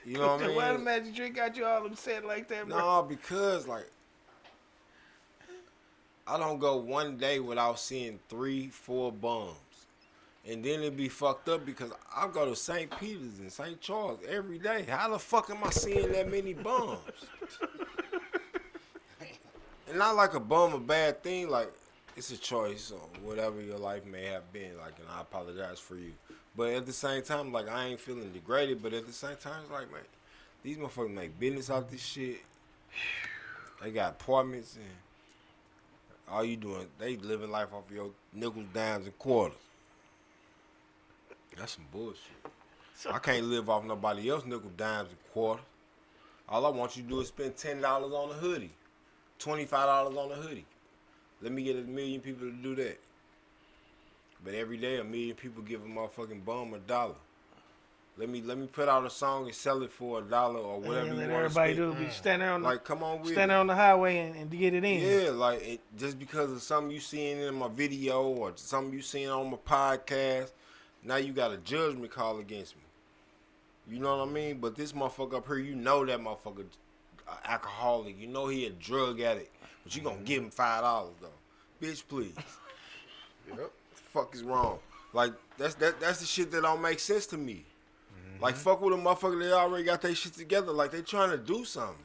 You know what I mean? Why the magic trick got you all upset like that, bro? No, because like I don't go one day without seeing 3-4 bums. And then it be fucked up because I go to St. Peter's and St. Charles every day. How the fuck am I seeing that many bums? And not like a bum a bad thing, like it's a choice or whatever your life may have been, like, and I apologize for you. But at the same time, like, I ain't feeling degraded, but at the same time, it's like, man, these motherfuckers make business out this shit. They got apartments and all you doing, they living life off of your nickels, dimes, and quarters. That's some bullshit. I can't live off nobody else nickel, dimes, and quarters. All I want you to do is spend $10 on a hoodie, $25 on a hoodie. Let me get 1 million people to do that. But every day 1 million people give a motherfucking bum $1. Let me put out a song and sell it for $1 or whatever you want to spend. Everybody do be standing on like, come on with standing on the highway and get it in. Yeah, like just because of something you seen in my video or something you seen on my podcast, now you got a judgment call against me. You know what I mean? But this motherfucker up here, you know that motherfucker alcoholic. You know he a drug addict. But you gonna give him $5 though. Bitch, please. Yep. What the fuck is wrong? Like, that's the shit that don't make sense to me. Like, fuck with a motherfucker that already got their shit together. Like, they trying to do something.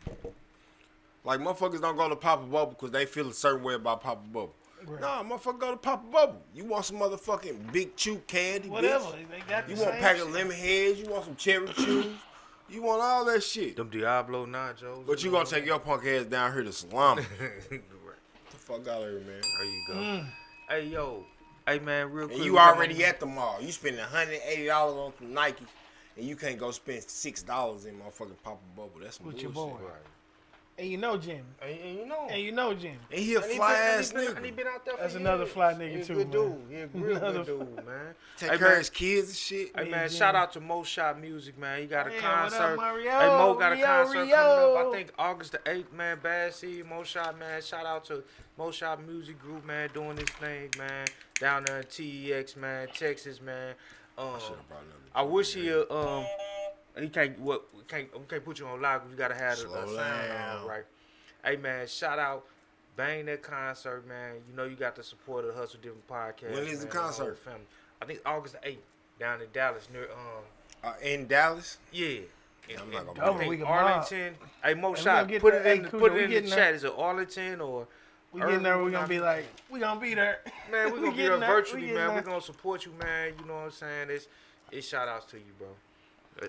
Like, motherfuckers don't go to Papa Bubble because they feel a certain way about Papa Bubble. Right. Nah, motherfucker, go to Papa Bubble. You want some motherfucking big chew candy, whatever. Bitch. They got you the want a same pack shit. of lemon heads. You want some cherry chews. You want all that shit. Them Diablo nachos. But you gonna take your punk ass down here to Salami. Get the fuck out of here, man. There you go. Hey, yo. Hey, man, real quick. And you already at the mall. You spending $180 on some Nike, and you can't go spend $6 in motherfucking Papa Bubble. That's some with bullshit. your boy. Right. And you know Jimmy. And you know. Jimmy. And he a fly ass And he nigga. been out there for That's years. another fly nigga He a too, good man. dude. He a real good dude, man. Take care of his kids and shit. Hey, man, Yeah. shout out to Mo Shop Music, man. He got a Yeah, concert. what up, Mario? Hey, Mo got a Rio, concert Rio. coming up. I think August the 8th, man. Bad Seed, Mo Shop, man. Shout out to Mo Shop Music Group, man, doing this thing, man. Down there in TEX, man, Texas, man. I wish he we can't put you on live because you gotta have the sound on, right? Hey, man, shout out. Bang that concert, man. You know you got the support of the Hustle Different Podcast. When is the concert? Family. I think August the 8th down in Dallas near in Dallas? Yeah. I'm not gonna Oh, be we think can Arlington. Hey, Mo And we Shop, gonna get put the- it hey, in Kudo, put we it in the getting chat. Is it Arlington or We getting there. We gonna be like, we gonna be there. man, we gonna be there getting there. virtually, We man. getting We there. gonna support you, man. You know what I'm saying? It's shout outs to you, bro.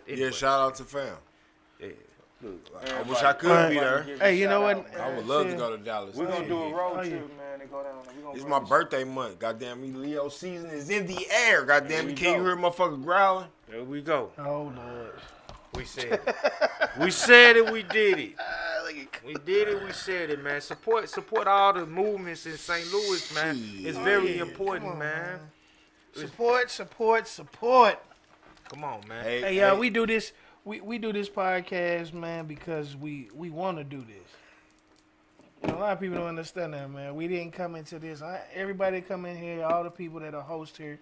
Yeah, shout out to fam. Yeah. I wish I could be there. Hey, you know what? I would love to go to Dallas. We're gonna do a road Oh, yeah. trip, man, and go down there. We gonna It's run my this- birthday month. Goddamn me, Leo season is in the air. Goddamn There me, we can you go. hear motherfucker growling? There we go. Oh Lord. We said it. We said it. We did it. We did it. We said it, man. Support all the movements in St. Louis, man. It's very yeah. important, Come on, man. Support. Come on, man. Hey, y'all, we do this. We do this podcast, man, because we want to do this. You know, a lot of people don't understand that, man. We didn't come into this. Everybody come in here, all the people that are host here,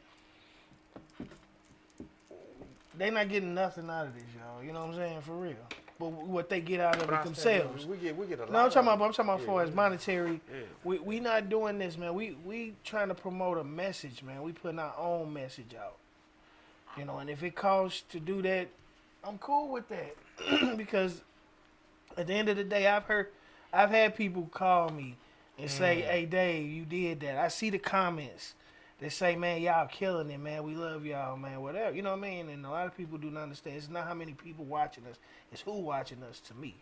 they not getting nothing out of this, y'all. You know what I'm saying? For real. But what they get out of it themselves. We get a lot. No, I'm talking about yeah, for as monetary. Yeah. We not doing this, man. We trying to promote a message, man. We putting our own message out. You know, and if it costs to do that, I'm cool with that. Because at the end of the day, I've had people call me and say, "Hey, Dave, you did that." I see the comments that say, "Man, y'all killing it, man. We love y'all, man. Whatever." You know what I mean? And a lot of people do not understand. It's not how many people watching us. It's who watching us to me.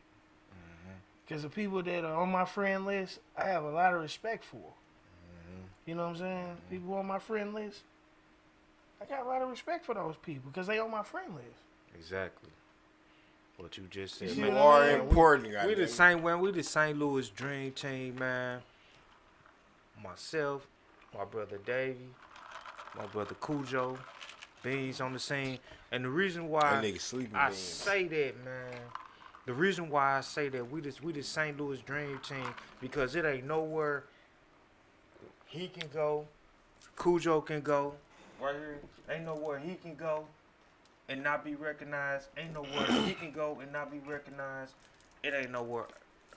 Because the people that are on my friend list, I have a lot of respect for. You know what I'm saying? People on my friend list, I got a lot of respect for those people because they on my friend list. Exactly. What you just said. You man. are man, important, We goddamn. the same way. We the St. Louis Dream Team, man. Myself, my brother Davey, my brother Cujo, Beans on the scene. And the reason why That nigga sleeping. I Beans. say that, man, the reason why I say that we the St. Louis Dream Team because it ain't nowhere he can go, Cujo can go, right here. Ain't nowhere he can go and not be recognized. Ain't nowhere he can go and not be recognized. It ain't nowhere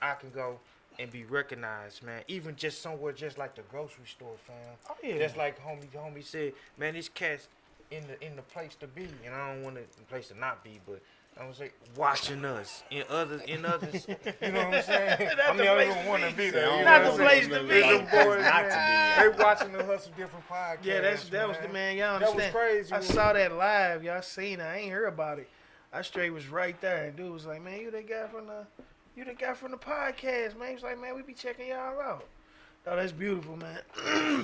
I can go and be recognized, man. Even just somewhere just like the grocery store, fam. Oh, yeah. Just like homie said, man, this cat's in the place to be, and I don't want the place to not be, but I was like watching us in others, you know what I'm saying? I mean, I don't want to be there. You Not know the what I'm place saying? to be. Them boys, Not man, to they watching the Hustle Different podcast. Yeah, that was the man. Y'all That was understand? crazy. I saw that live. Y'all seen it. I ain't heard about it. I straight was right there, and dude was like, "Man, you the guy from the podcast, man." He was like, "Man, we be checking y'all out." Oh, that's beautiful, man.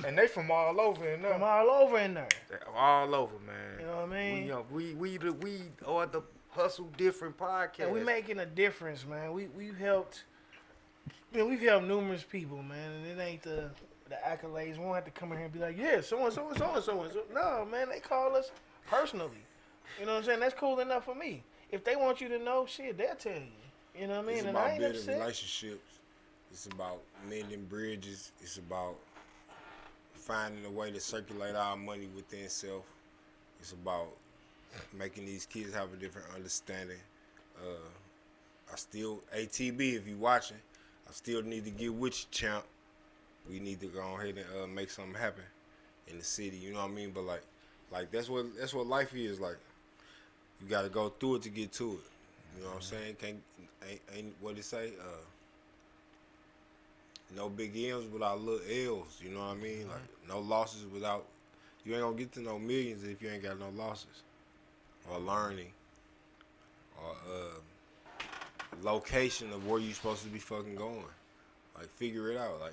And they from all over in there. From all over in there. All over, man. You know what I mean? We are the Hustle Different podcast. And we making a difference, man. We've helped. Man, we've helped numerous people, man, and it ain't the accolades. We won't have to come in here and be like, "Yeah, so and so and so and so and so." No, man, they call us personally. You know what I'm saying? That's cool enough for me. If they want you to know, shit, they'll tell you. You know what I mean? It's And about I ain't building upset. relationships. It's about mending bridges. It's about finding a way to circulate our money within self. It's about making these kids have a different understanding. I still, ATB, if you watching, I still need to get with you, champ. We need to go ahead and make something happen in the city. You know what I mean? But like that's what life is. Like, you got to go through it to get to it. You know what I'm saying? Ain't what it say? No big M's without little L's. You know what I mean? Like, no losses without. You ain't gonna get to no millions if you ain't got no losses, or learning, or location of where you supposed to be fucking going. Like, figure it out. Like,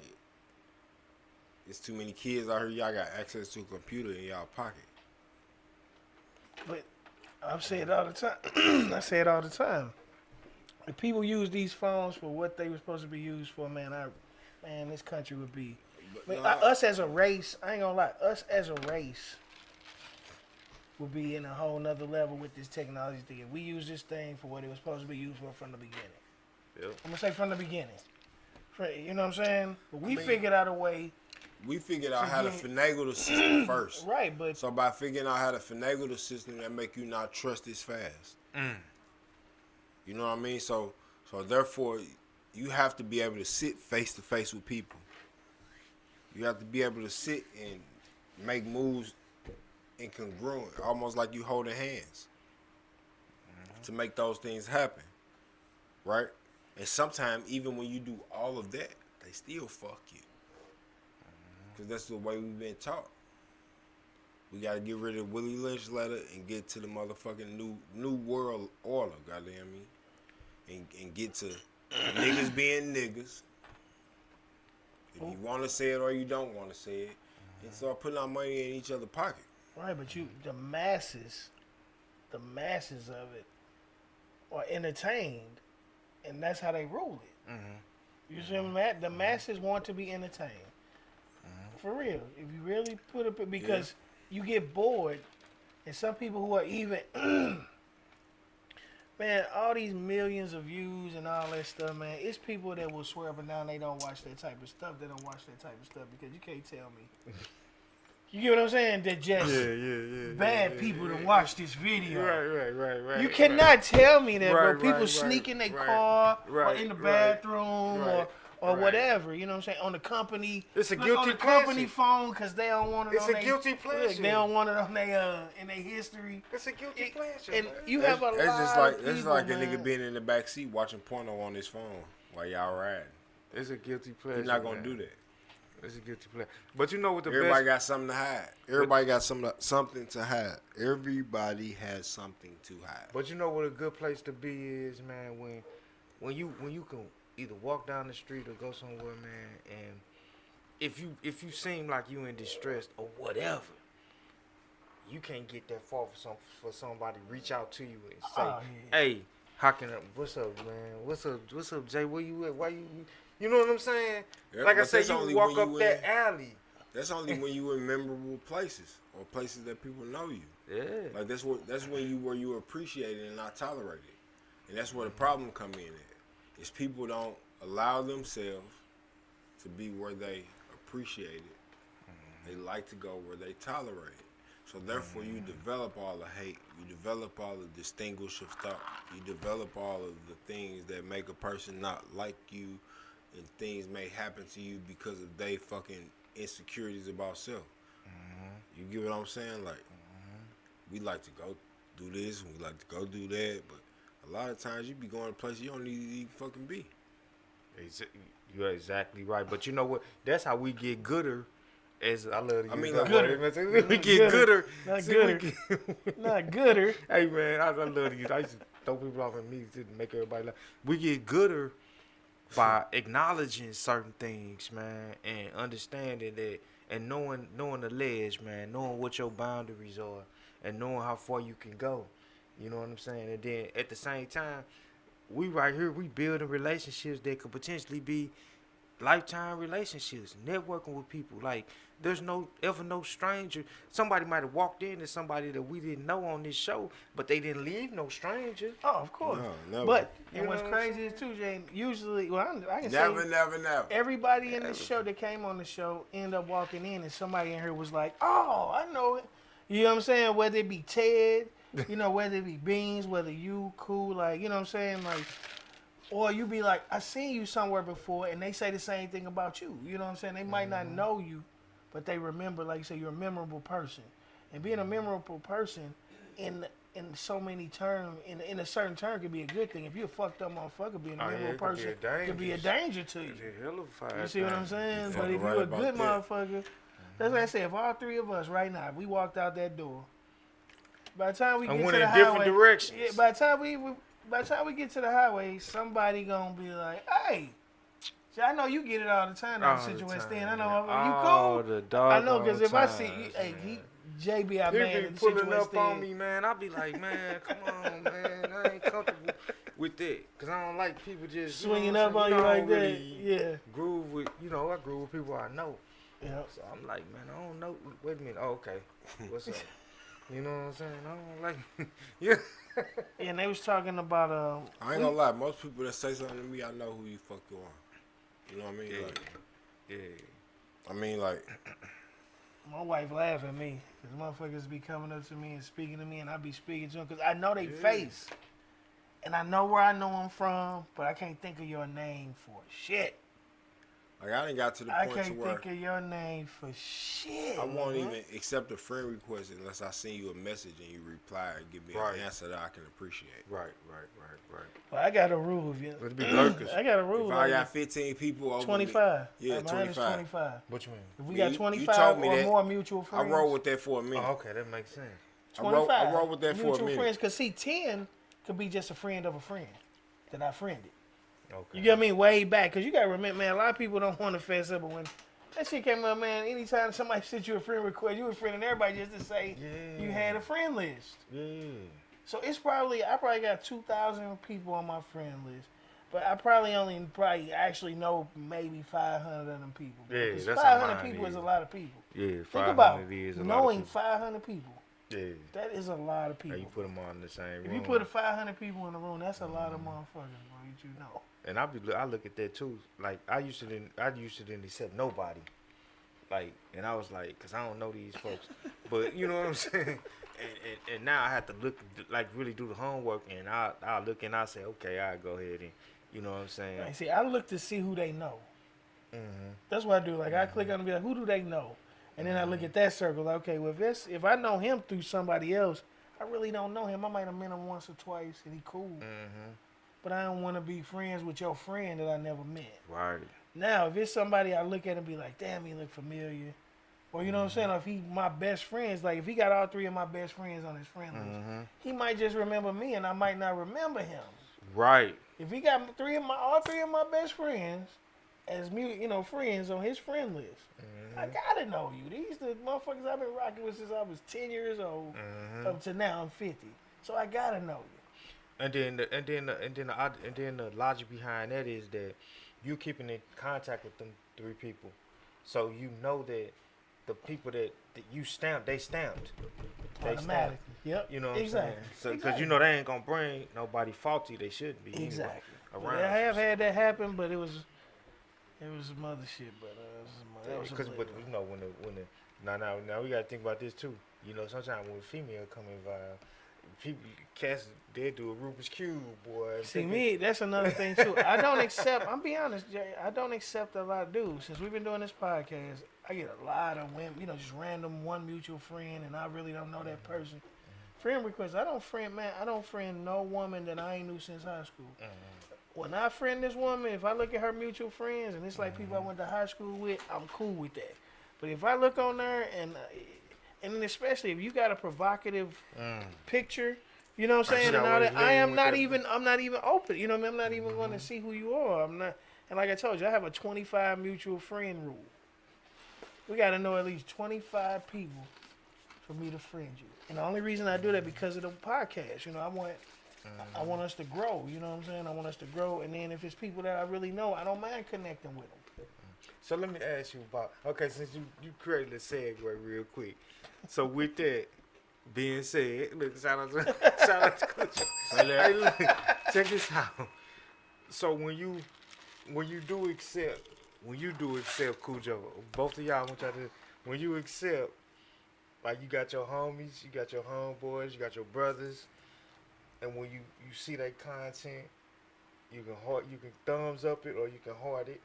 it's too many kids out here. Y'all got access to a computer in y'all pocket. But I say it all the time. I say it all the time. If people use these phones for what they were supposed to be used for, man, this country would be. Us as a race, I ain't gonna lie. Us as a race would be in a whole nother level with this technology thing. If we use this thing for what it was supposed to be used for from the beginning. Yep. I'm gonna say from the beginning. You know what I'm saying? But we figured out a way. We figured out how to finagle the system first. Right, but so by figuring out how to finagle the system, that make you not trust as fast. You know what I mean? So therefore, you have to be able to sit face to face with people. You have to be able to sit and make moves incongruent, almost like you holding hands, to make those things happen, right? And sometimes, even when you do all of that, they still fuck you. Because that's the way we've been taught. We got to get rid of Willie Lynch letter and get to the motherfucking new world order, goddamn me. And get to niggas being niggas. If you want to say it or you don't want to say it. And start putting our money in each other's pocket. Right, but the masses of it are entertained. And that's how they rule it. You see what I'm at? The masses want to be entertained. For real. If you really put it, because you get bored, and some people who are even, man, all these millions of views and all that stuff, man, it's people that will swear up and down they don't watch that type of stuff. They don't watch that type of stuff because you can't tell me. You get what I'm saying? That just bad people to watch this video. Right. You cannot tell me that, bro. People sneak in their car or in the bathroom or whatever. You know what I'm saying? On the company, it's a guilty on the company phone because they don't want it. It's a guilty pleasure. They don't want it on their in their history. It's a guilty pleasure. And you have a lot of people, it's like a nigga being in the back seat watching porno on his phone while y'all riding. It's a guilty pleasure. You're not gonna do that. It's a guilty pleasure. But you know what the Everybody got something to hide. Everybody got something to hide. Everybody has something to hide. But you know what a good place to be is, man, when you can either walk down the street or go somewhere, man, and if you seem like you in distress or whatever, you can't get that far for somebody to reach out to you and say, "Hey, how can what's up, man? What's up, Jay? Where you at? Why you?" You know what I'm saying? Yeah, like I said, you walk up that alley. That's only when you in memorable places or places that people know you. Yeah. Like that's when you appreciate it and not tolerate it. And that's where the problem come in at. Is people don't allow themselves to be where they appreciate it. They like to go where they tolerate it. So therefore you develop all the hate. You develop all the distinguished thought. You develop all of the things that make a person not like you. And things may happen to you because of they fucking insecurities about self. You get what I'm saying? Like, we like to go do this and we like to go do that, but a lot of times you be going to places you don't need to even fucking be. You're exactly right. But you know what? That's how we get gooder. As I love to use like, gooder. We get gooder. Not gooder. Not gooder. Hey, man, I love to use. I used to throw people off in me to make everybody laugh. We get gooder by acknowledging certain things, man, and understanding that, and knowing the ledge, man, knowing what your boundaries are, and knowing how far you can go. You know what I'm saying? And then at the same time, we right here, we building relationships that could potentially be lifetime relationships, networking with people. Like, there's no stranger. Somebody might have walked in to somebody that we didn't know on this show, but they didn't leave no stranger. Oh, of course. No, never. But and what's crazy is too, Jay. Usually, I can never, say never. Everybody in this show that came on the show ended up walking in, and somebody in here was like, "Oh, I know it." You know what I'm saying? Whether it be Ted, You know, whether it be beans, whether you cool, like, you know what I'm saying? Like, or you be like, I seen you somewhere before, and they say the same thing about you. You know what I'm saying? They might not know you, but they remember, like you say, you're a memorable person. And being a memorable person in so many terms, in a certain term, could be a good thing. If you're a fucked up motherfucker, being a memorable person could be a danger to you. You see what I'm saying? But if you're a good motherfucker, that's what I say. If all three of us right now, if we walked out that door, by the time we get to the highway, yeah, by the time we get to the highway, somebody gonna be like, "Hey, see, I know you get it all the time out of Central West End. I know you cool. I know because if I see you, hey, JB, I man in Central West End. Pulling up on me, man. I be like, man, come on, man. I ain't comfortable with that because I don't like people just swinging up on you like that. Yeah, groove with I groove with people I know. Yeah. So I'm like, man, I don't know. Wait a minute. Oh, okay. What's up? You know what I'm saying? I don't like yeah. And they was talking about I ain't gonna lie, most people that say something to me, I know who you fuck you are. You know what I mean? Yeah. Like, Yeah. I mean, like, my wife laugh at me because motherfuckers be coming up to me and speaking to me, and I be speaking to them because I know they face, and I know where I know them from, but I can't think of your name for shit. Like, I done got to the point to where I can't think of your name for shit. I won't even accept a friend request unless I send you a message and you reply and give me an answer that I can appreciate. Right. Well, I got a rule. Let's be lurkers. I got a rule. If I got 15 people over 25. Me, yeah, 25. What you mean? If we got 25 or more mutual friends. I roll with that for a minute. Oh, okay, that makes sense. 25. I roll with that for a minute. Mutual friends, because see, 10 could be just a friend of a friend that I friended. Okay. You get what I mean? Way back. Because you got to remember, man, a lot of people don't want to fess up, but when that shit came up, man, anytime somebody sent you a friend request, you were friending everybody just to say you had a friend list. Yeah. So I probably got 2,000 people on my friend list. But I probably actually know maybe 500 of them people. Yeah, that's 500 people is a lot of people. Yeah, 500 Think about is a lot of knowing people. 500 people. Yeah. That is a lot of people. You put them all in the same room. If you put 500 people in the room, that's a lot of motherfuckers, bro. You know. And I look at that too. Like I used to didn't accept nobody. Like, and I was like, cause I don't know these folks. But you know what I'm saying. And now I have to look, like really do the homework, and I look and I say, okay, I go ahead and, you know what I'm saying. Right, see, I look to see who they know. Mm-hmm. That's what I do. Like I click on and be like, who do they know? And then I look at that circle. Like, okay, well if I know him through somebody else, I really don't know him. I might have met him once or twice, and he cool. Mm-hmm. But I don't want to be friends with your friend that I never met. Right. Now, if it's somebody I look at and be like, damn, he look familiar. Or you know what I'm saying? Or if he my best friends, like if he got all three of my best friends on his friend list, he might just remember me and I might not remember him. Right. If he got all three of my best friends as friends on his friend list, I gotta know you. These the motherfuckers I've been rocking with since I was 10 years old up to now I'm 50. So I gotta know you. And then the logic behind that is that you keeping in contact with them three people, so you know that the people that you stamped, they stamped. Automatically. Yep. You know what exactly. I'm saying? So because you know they ain't gonna bring nobody faulty they shouldn't be. Exactly. Around. I have had that happen, but it was some other shit. But because you know when the now we gotta think about this too. You know sometimes when a female come involved, people cats they do a Rubik's Cube, boy. See me, that's another thing too. I don't accept. I'm be honest, Jay. I don't accept a lot of dudes. Since we've been doing this podcast, I get a lot of women. You know, just random one mutual friend, and I really don't know that person. Friend requests. I don't friend no woman that I ain't knew since high school. When I friend this woman, if I look at her mutual friends and it's like people I went to high school with, I'm cool with that. But if I look on there and then especially if you got a provocative picture, you know what I'm saying, and all that, I'm not even open. You know what I mean? I'm not even going to see who you are. I'm not. And like I told you, I have a 25 mutual friend rule. We got to know at least 25 people for me to friend you. And the only reason I do that because of the podcast. You know, I want us to grow. You know what I'm saying? I want us to grow. And then if it's people that I really know, I don't mind connecting with them. So let me ask you about, okay, since you created a segue real quick. So with that being said, look, shout out to Coach. Hey, look, check this out. So when you do accept Cujo, both of y'all want y'all to, when you accept Like you got your homies, you got your homeboys, you got your brothers, and when you see that content, you can thumbs up it or you can heart it.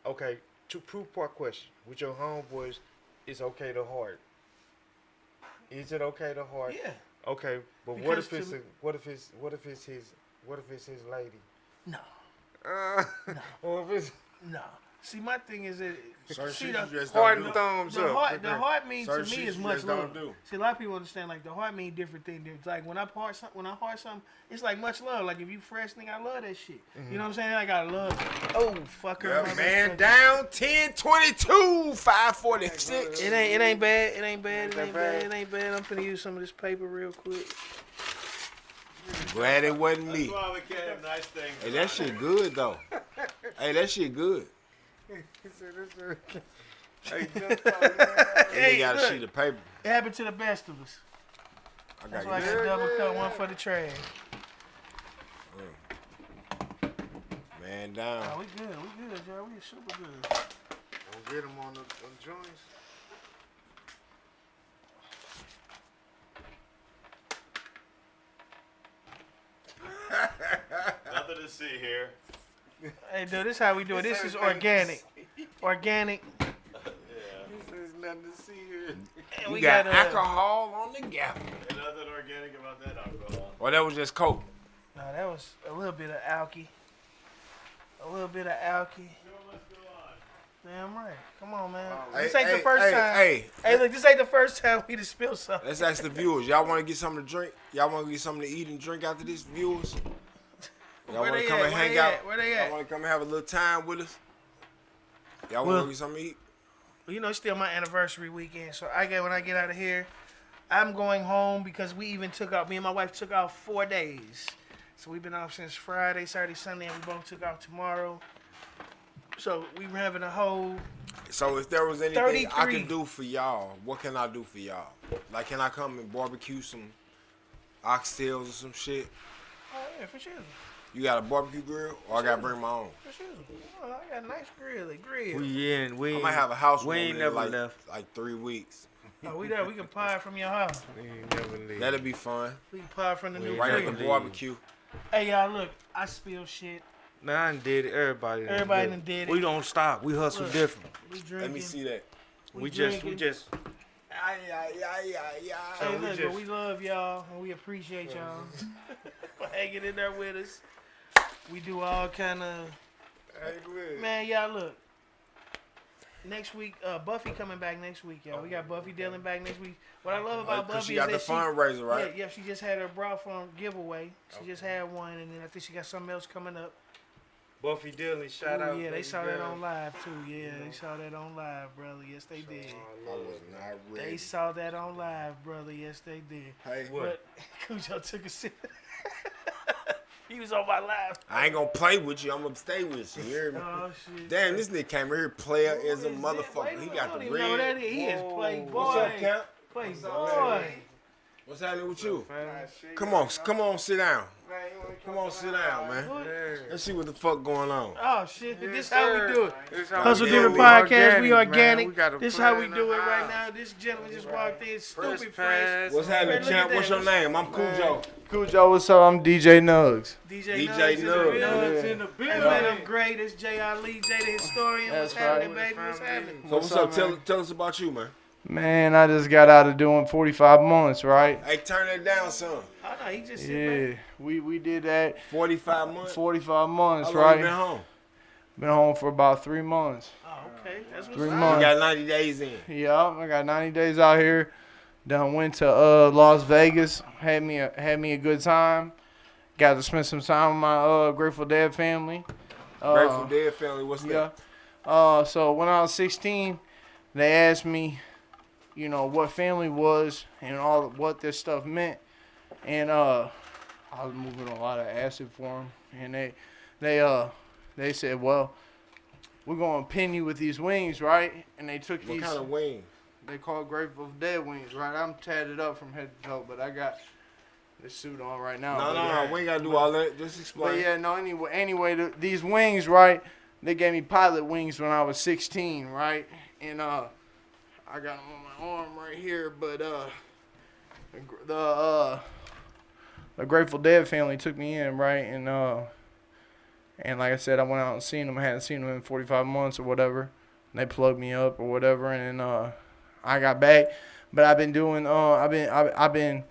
Okay, to proof part question with your homeboys, it's okay to heart. Is it okay to heart? Yeah. Okay, but Because what if it's his lady? No. Or if it's No. See, my thing is that Certain see shit the you just heart don't and do. thumbs the up. heart means to Certain me shit is you much just don't love. do. See, a lot of people understand like the heart mean different things. It's like when I heart something, it's like much love. Like if you fresh nigga, I love that shit. You know what I'm saying? I gotta love. Oh, fucker. Yeah, man, down 10-22, 546. It ain't bad. It ain't bad. I'm finna use some of this paper real quick. Glad it wasn't me. That's why we can't have nice things. Hey, that shit good though. Hey, that shit good. Hey, Hey, Hey, got a look. sheet of paper. It happened to the best of us. I That's got why I you. got double cut, one for the trash. Man Oh, down. we good, y'all. We super good. Don't get them on the joints. Nothing to see here. Hey, dude, this is how we do it. This is organic. Organic. Yeah. There's nothing to see here. And You we got got alcohol on the gavel. Ain't nothing organic about that alcohol. Well, that was just Coke. No, that was a little bit of alky. A little bit of alky. Damn right. Come on, man. This ain't the first time. Hey, look, this ain't the first time we just spilled something. Let's ask the viewers. Y'all want to get something to drink? Y'all want to get something to eat and drink after this, viewers? Y'all Where want they to come at? and Where hang they out? at? Where they Y'all at? want to come and have a little time with us? Y'all want Well- to get something to eat? You know, it's still my anniversary weekend, so when I get out of here, I'm going home because me and my wife took off 4 days. So we've been off since Friday, Saturday, Sunday, and we both took off tomorrow. So we were having a whole. So if there was anything I 33. can do for y'all, what can I do for y'all? Like, can I come and barbecue some oxtails or some shit? Oh yeah, for sure. You got a barbecue grill, or I gotta bring my own? For sure. Oh, I got a nice grill. We I might have a house we ain't warming never in left. like 3 weeks. Oh, we there. We can pie from your house. We ain't never leave. That'll be fun. We can pie from the new Right at grill. the barbecue. Hey y'all, look, I spill shit. Man, I done did it. Everybody Done did it. We don't stop. We hustle Look. different. We drinking. Let me see that. We drinking. just. Hey, look, but we love y'all and we appreciate y'all for hanging in there with us. We do all kind of. Man, y'all look. Next week, Buffy coming back next week, y'all. We got Buffy Dillon back next week. What I love about Because Buffy she got the is that fundraiser, right? Yeah, she just had her bra farm giveaway. She just had one, and then I think she got something else coming up. Buffy Dillon, shout out. Yeah, they baby saw that girl. on live too. Yeah, they saw that on live, brother. Yes, they did. I was not They ready. saw that on live, brother. Yes, they did. Hey, What? But Cujo took a sip. He was on my live. I ain't gonna play with you. I'm gonna stay with you. You hear me? Oh shit. Damn, this nigga came here player Who as a is that? motherfucker. Wait, He I got don't the even know who that red. is. He is Whoa. Playboy. What's up, Camp? Playboy. What's happening with you? Come on, sit down. Come on, sit down, man. What? Let's see what the fuck going on. Oh shit! This is how we do it. Hustle Yeah, Different we Podcast. We man. organic. We got a This is how we plan do it in the right house. now. This gentleman just walked in, Press stupid pass. face. What's happening, Man, look champ? at What's that. your name? I'm Cujo. Cujo, what's up? I'm DJ Nugs. DJ DJ Nugs in the Nugs. building. in the Hey man, I'm great. It's J.R. Lee, J the historian. What's That's happening, right. baby? What's happening? So what's up? Tell us about you, man. Man, I just got out of doing 45 months, right? Hey, turn that down, son. Oh no, he just Yeah, we did that 45 months. 45 months, How long you been right? home? Been home for about 3 months. Oh, okay. That's what's 3 up. You months. got 90 days in. Yeah, I got 90 days out here. Done went to Las Vegas. Had me a good time. Got to spend some time with my Grateful Dead family. Grateful Dead family. What's Yeah. that? So when I was 16, they asked me, you know, what family was and all what this stuff meant. And I was moving a lot of acid for them. And they said, well, we're going to pin you with these wings, right? And they took What these, kind of wing? they call Grateful Dead wings, right? I'm tatted up from head to toe, but I got this suit on right now. No, we ain't gotta do all that. Just But explain. yeah, no, anyway, these wings, right? They gave me pilot wings when I was 16, right? And I I got them on my arm right here, but the Grateful Dead family took me in, right? And like I said, I went out and seen them. I hadn't seen them in 45 months or whatever. And they plugged me up or whatever, and I got back. But I've been doing I've been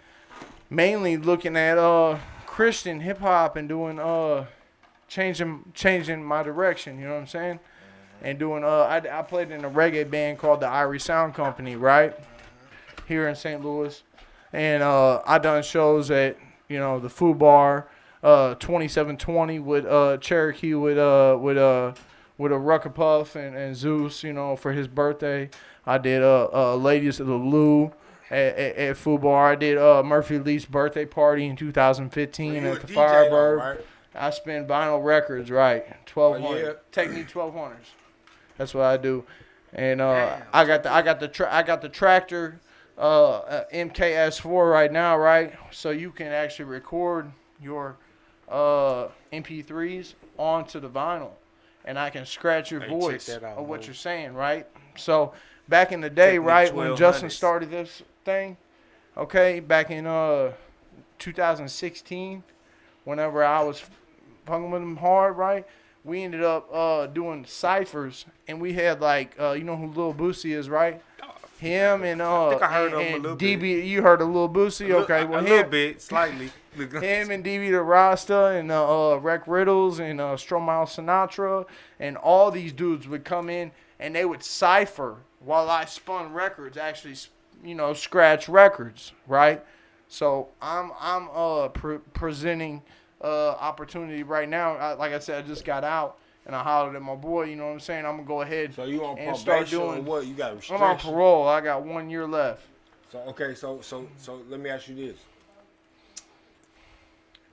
mainly looking at Christian hip hop and doing changing my direction. You know what I'm saying? And doing I played in a reggae band called the Irie Sound Company, right? Here in St. Louis, and I done shows at the Food Bar. 2720 with Cherokee with a Rucker Puff and Zeus, for his birthday. I did Ladies of the Lou at Food Bar. I did Murphy Lee's birthday party in 2015 at the Firebird. Right? I spin vinyl records, right? 1200. Yeah. Technique 1200s. That's what I do. And I got the tractor MKS4 right now, right? So you can actually record your MP3s onto the vinyl, and I can scratch your voice of what you're saying, right? So back in the day, right, when Justin started this thing, okay, back in 2016, whenever I was fucking with him hard, right, we ended up doing ciphers, and we had like you know who Lil Boosie is, right? Him and I think I heard him a little DB, bit. You heard of Lil Boosie? Okay, well, a little bit, slightly. Him and DB the Rasta and Rec Riddles and Stromae Sinatra and all these dudes would come in and they would cipher while I spun records, actually, scratch records, right? So I'm presenting opportunity right now. Like I said, I just got out. And I hollered at my boy, you know what I'm saying? I'm going to go ahead so you on and start doing. Or what? You got restrictions? I'm on parole. I got 1 year left. So, okay, so let me ask you this.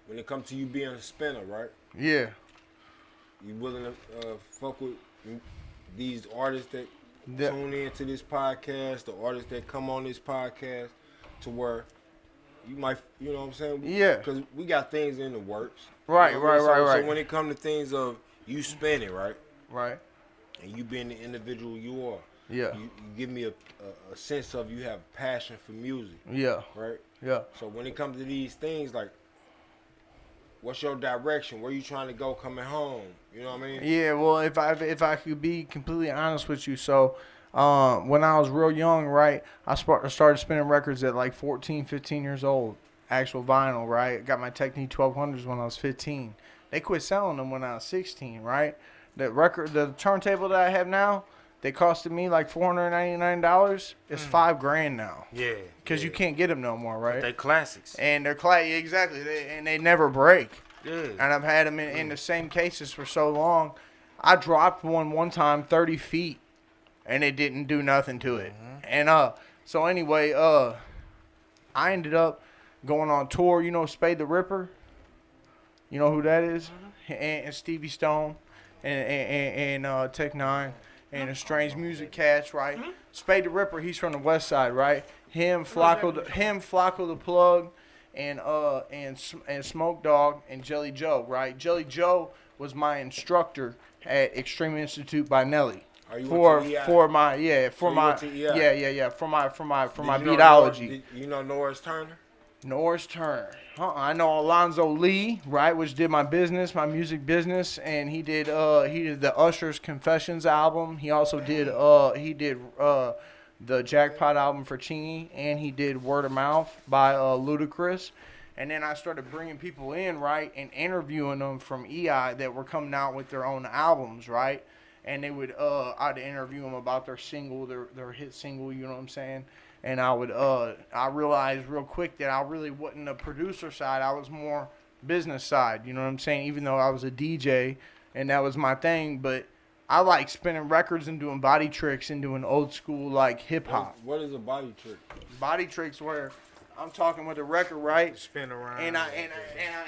When it comes to you being a spinner, right? Yeah. You willing to fuck with these artists that tune into this podcast, the artists that come on this podcast, to where you might, you know what I'm saying? Yeah. Because we got things in the works. Right, you know right. So when it comes to things of you spinning, right? Right. And you being the individual you are. Yeah. You give me a sense of you have passion for music. Yeah. Right? Yeah. So when it comes to these things, like, what's your direction? Where you trying to go coming home? You know what I mean? Yeah, well, if I could be completely honest with you, so when I was real young, right, I started spinning records at like 14, 15 years old, actual vinyl, right? Got my Technique 1200s when I was 15. They quit selling them when I was 16, right? The turntable that I have now, they costed me like $499. It's $5,000 now. Yeah. Because you can't get them no more, right? They classics. And they're exactly. And they never break. Yeah. And I've had them in the same cases for so long. I dropped one time 30 feet, and it didn't do nothing to it. And so anyway, I ended up going on tour. You know Spade the Ripper? You know who that is? And Stevie Stone and Tech Nine and the Strange Music Cats, right? Spade the Ripper, he's from the West Side, right? Him, Flacco the Plug, and Smoke Dog and Jelly Joe, right? Jelly Joe was my instructor at Extreme Institute by Nelly. For my beatology. You know Norris Turner? Norris Turner. I know Alonzo Lee, right, which did my music business, and he did the Usher's Confessions album. He also did the Jackpot album for Chingy, and he did Word of Mouth by Ludacris. And then I started bringing people in, right, and interviewing them from EI that were coming out with their own albums, right? And they would I'd interview them about their single, their hit single, you know what I'm saying? And I realized real quick that I really wasn't a producer side. I was more business side, you know what I'm saying? Even though I was a DJ and that was my thing, but I like spinning records and doing body tricks and doing old school like hip hop. What is a body trick? Body tricks where I'm talking with a record, right? Spin around. And I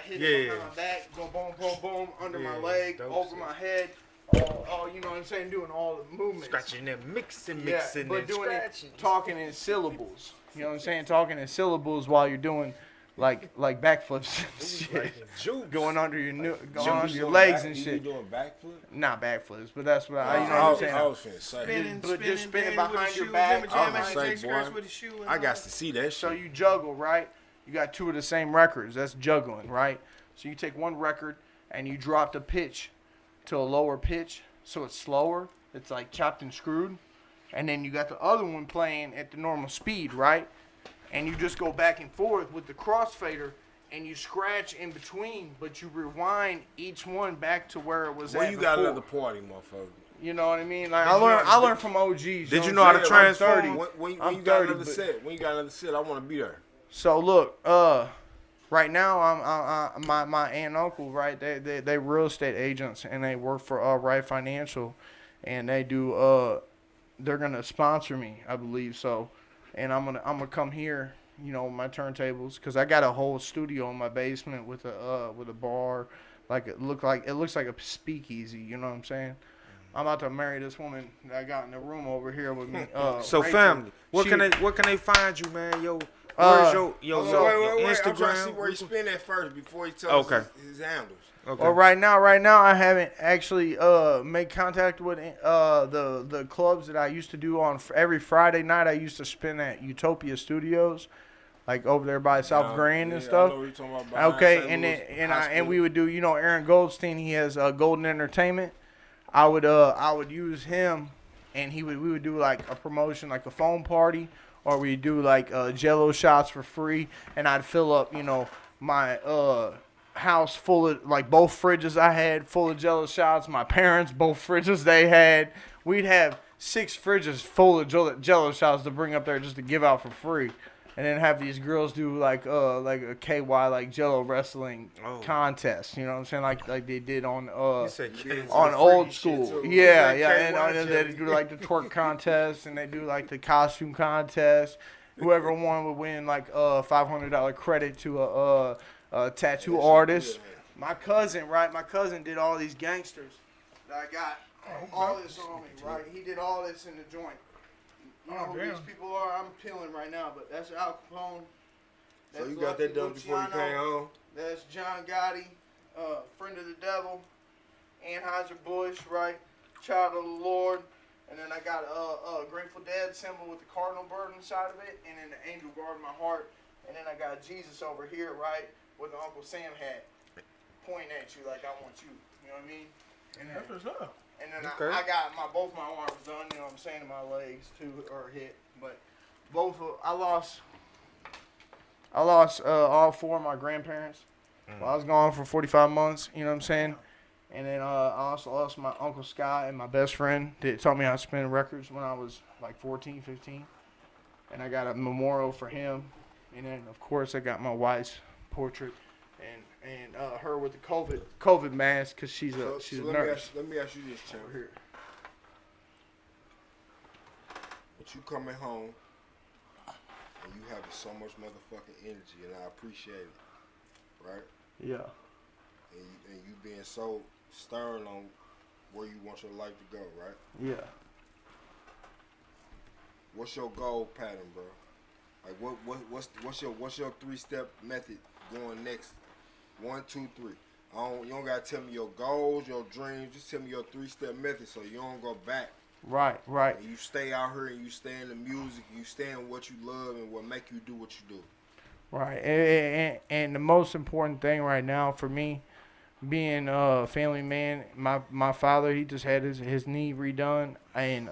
hit it on my back, go boom, boom, boom, under my leg, over my head. Oh, you know what I'm saying? Doing all the movements. Scratching and mixing, but and doing scratching. Talking in syllables. You know what I'm saying? Talking in syllables while you're doing like backflips and shit. Juke. Going under your Juke, under you your doing legs back- and you shit. doing backflip? Not backflips, but that's what I, you know I what I'm was saying. finna say. Spinning, But just spinning dancing with behind a your shoe, back. jamming, I was jamming, gonna say, skirts boy, with a shoe and I all got that. to see that So shit. you juggle, right? You got two of the same records. That's juggling, right? So you take one record and you drop the pitch to a lower pitch, so it's slower. It's like chopped and screwed. And then you got the other one playing at the normal speed, right? And you just go back and forth with the crossfader, and you scratch in between, but you rewind each one back to where it was Well, at you before. got another party, motherfucker. You know what I mean? Like Did you I know- learned from OGs. Did you what know I'm how to saying? I'm transform? 30. When I'm you got 30, another but- set, when you got another set, I want to be there. So look, right now my aunt and uncle, right? They real estate agents and they work for Right Financial, and they do they're gonna sponsor me, I believe so, and I'm gonna come here, you know, my turntables, because I got a whole studio in my basement with a bar, like it looks like a speakeasy, you know what I'm saying? I'm about to marry this woman that I got in the room over here with me. So Rachel. family, where She- can they find you, man? Yo, where's your Hold on, wait. I'm Instagram? trying to see where he spin that first before he tells Okay. us his handles. Okay. Well, right now, I haven't actually made contact with the clubs that I used to do on every Friday night. I used to spin at Utopia Studios, like over there by South Grand and Yeah, stuff. I know what you're talking about, behind Okay, St. and Louis then and Hospital. we would do, you know, Aaron Goldstein. He has Golden Entertainment. I would use him, and we would do like a promotion, like a phone party, or we do like Jello shots for free, and I'd fill up, you know, my house full of, like, both fridges I had full of Jello shots. My parents, both fridges they had. We'd have 6 fridges full of Jello shots to bring up there just to give out for free. And then have these girls do like a KY, like Jello wrestling contest. You know what I'm saying? Like they did on You said kids. on some old freaky school. shit, too. Yeah, It's yeah. like And KY then they do like the twerk contest, and they do like the costume contest. Whoever won would win like $500 credit to a tattoo artist. My cousin, right? My cousin did all these gangsters. That I got all this on me, right? He did all this in the joint. You know who these people are? I'm peeling right now, but that's Al Capone. So That's you got that Lucky done before you Luciano. came home? That's John Gotti, Friend of the Devil, Anheuser-Busch, right? Child of the Lord. And then I got a Grateful Dead symbol with the cardinal bird inside of it, and then the angel guarding my heart. And then I got Jesus over here, right, with the Uncle Sam hat, pointing at you like I want you. You know what I mean? And then, That's what's up. and then Okay. I got both my arms done. You know what I'm saying? And my legs too are hit, but I lost all 4 of my grandparents while I was gone for 45 months. You know what I'm saying? And then I also lost my Uncle Scott and my best friend that taught me how to spin records when I was like 14, 15. And I got a memorial for him. And then, of course, I got my wife's portrait and her with the COVID mask because she's a nurse. Let me ask you this, Champ. Over here. But you coming home and you having so much motherfucking energy, and I appreciate it, right? Yeah. And you being so stern on where you want your life to go, right? Yeah. What's your goal pattern, bro? Like what's your 3-step method going next? 1, 2, 3. You don't gotta tell me your goals, your dreams. Just tell me your 3-step method so you don't go back. Right. And you stay out here and you stay in the music. You stay in what you love and what make you do what you do. Right. And the most important thing right now for me, being a family man, my father, he just had his knee redone, and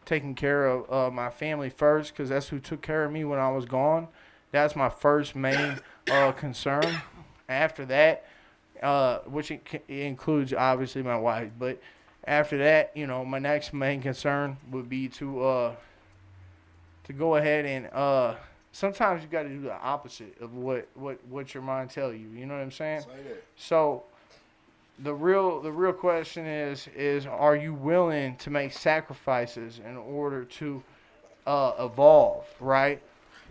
taking care of my family first, because that's who took care of me when I was gone. That's my first main concern. After that, which it includes obviously my wife, but after that, you know, my next main concern would be to go ahead and sometimes you got to do the opposite of what your mind tell you. You know what I'm saying? Say that. So the real question is are you willing to make sacrifices in order to evolve, right?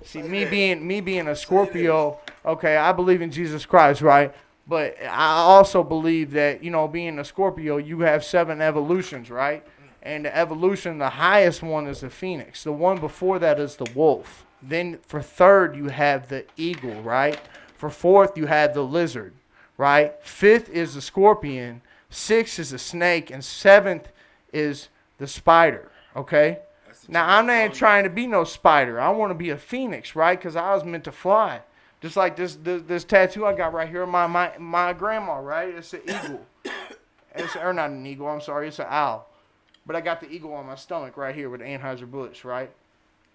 See, me being a Scorpio, okay, I believe in Jesus Christ, right? But I also believe that, you know, being a Scorpio, you have 7 evolutions, right? And the evolution, the highest one is the phoenix. The one before that is the wolf. Then for third, you have the eagle, right? For fourth, you have the lizard, right? Fifth is the scorpion. Sixth is the snake. And seventh is the spider, okay? Now, I'm not trying to be no spider. I want to be a phoenix, right? Because I was meant to fly. Just like this tattoo I got right here, my grandma, right? It's an eagle. Or not an eagle, I'm sorry. It's an owl. But I got the eagle on my stomach right here with the Anheuser-Busch, right?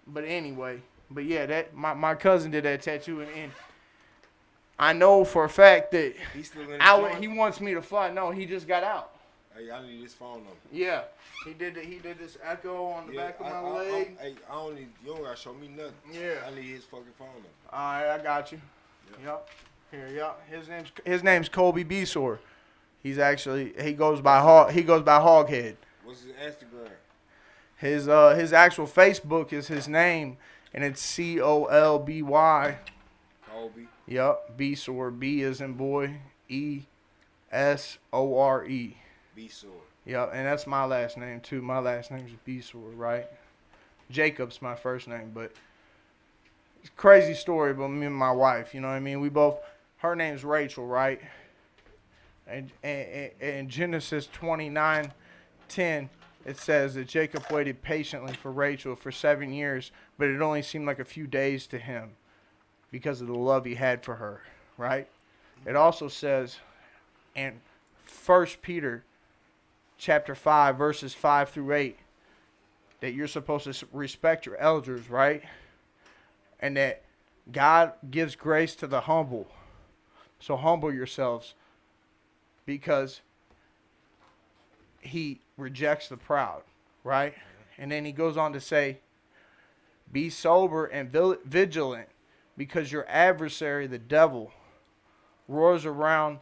But anyway, but yeah, that my cousin did that tattoo, and I know for a fact that he wants me to fly. No, he just got out. Hey, I need his phone number. Yeah, he did this echo on the back of my leg. You don't gotta show me nothing. Yeah, I need his fucking phone number. All right, I got you. Yep. Here, yep. His name's Colby Besor. He goes by Hoghead. What's his Instagram? His actual Facebook is his name, and it's Colby. Colby. Yep. Besor. B as in boy. Esore. Besor. Yep. And that's my last name too. My last name is Besor, right? Jacob's my first name, but it's a crazy story about me and my wife. You know what I mean? Her name's Rachel, right? And in Genesis 29:10, it says that Jacob waited patiently for Rachel for 7 years, but it only seemed like a few days to him because of the love he had for her, right? It also says in 1 Peter chapter 5, verses 5 through 8, that you're supposed to respect your elders, right? And that God gives grace to the humble. So humble yourselves, because he rejects the proud, right? And then he goes on to say, be sober and vigilant, because your adversary, the devil, walks around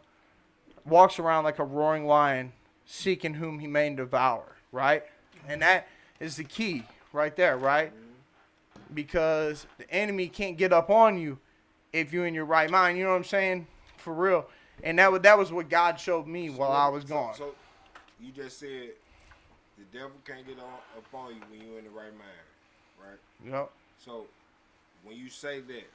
like a roaring lion, seeking whom he may devour, right? And that is the key right there, right? Because the enemy can't get up on you if you're in your right mind. You know what I'm saying? For real. And that was what God showed me while I was gone. So you just said the devil can't get up on you when you're in the right mind, right? Yep. So when you say that,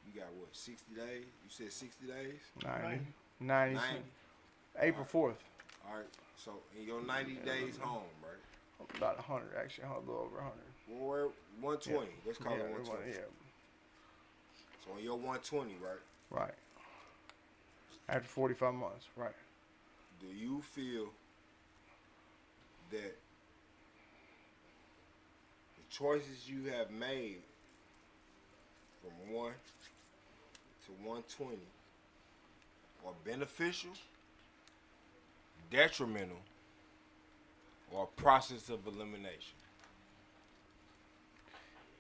you got what, 60 days? You said 60 days? 90. April 4th. All right. So in your 90 days home, right? About 100, actually. A little over 100. Well, 120. Yeah. Let's call it 120. Yeah. So on your 120, right? Right. After 45 months, right. Do you feel that the choices you have made from 1 to 120 are beneficial, detrimental, or a process of elimination?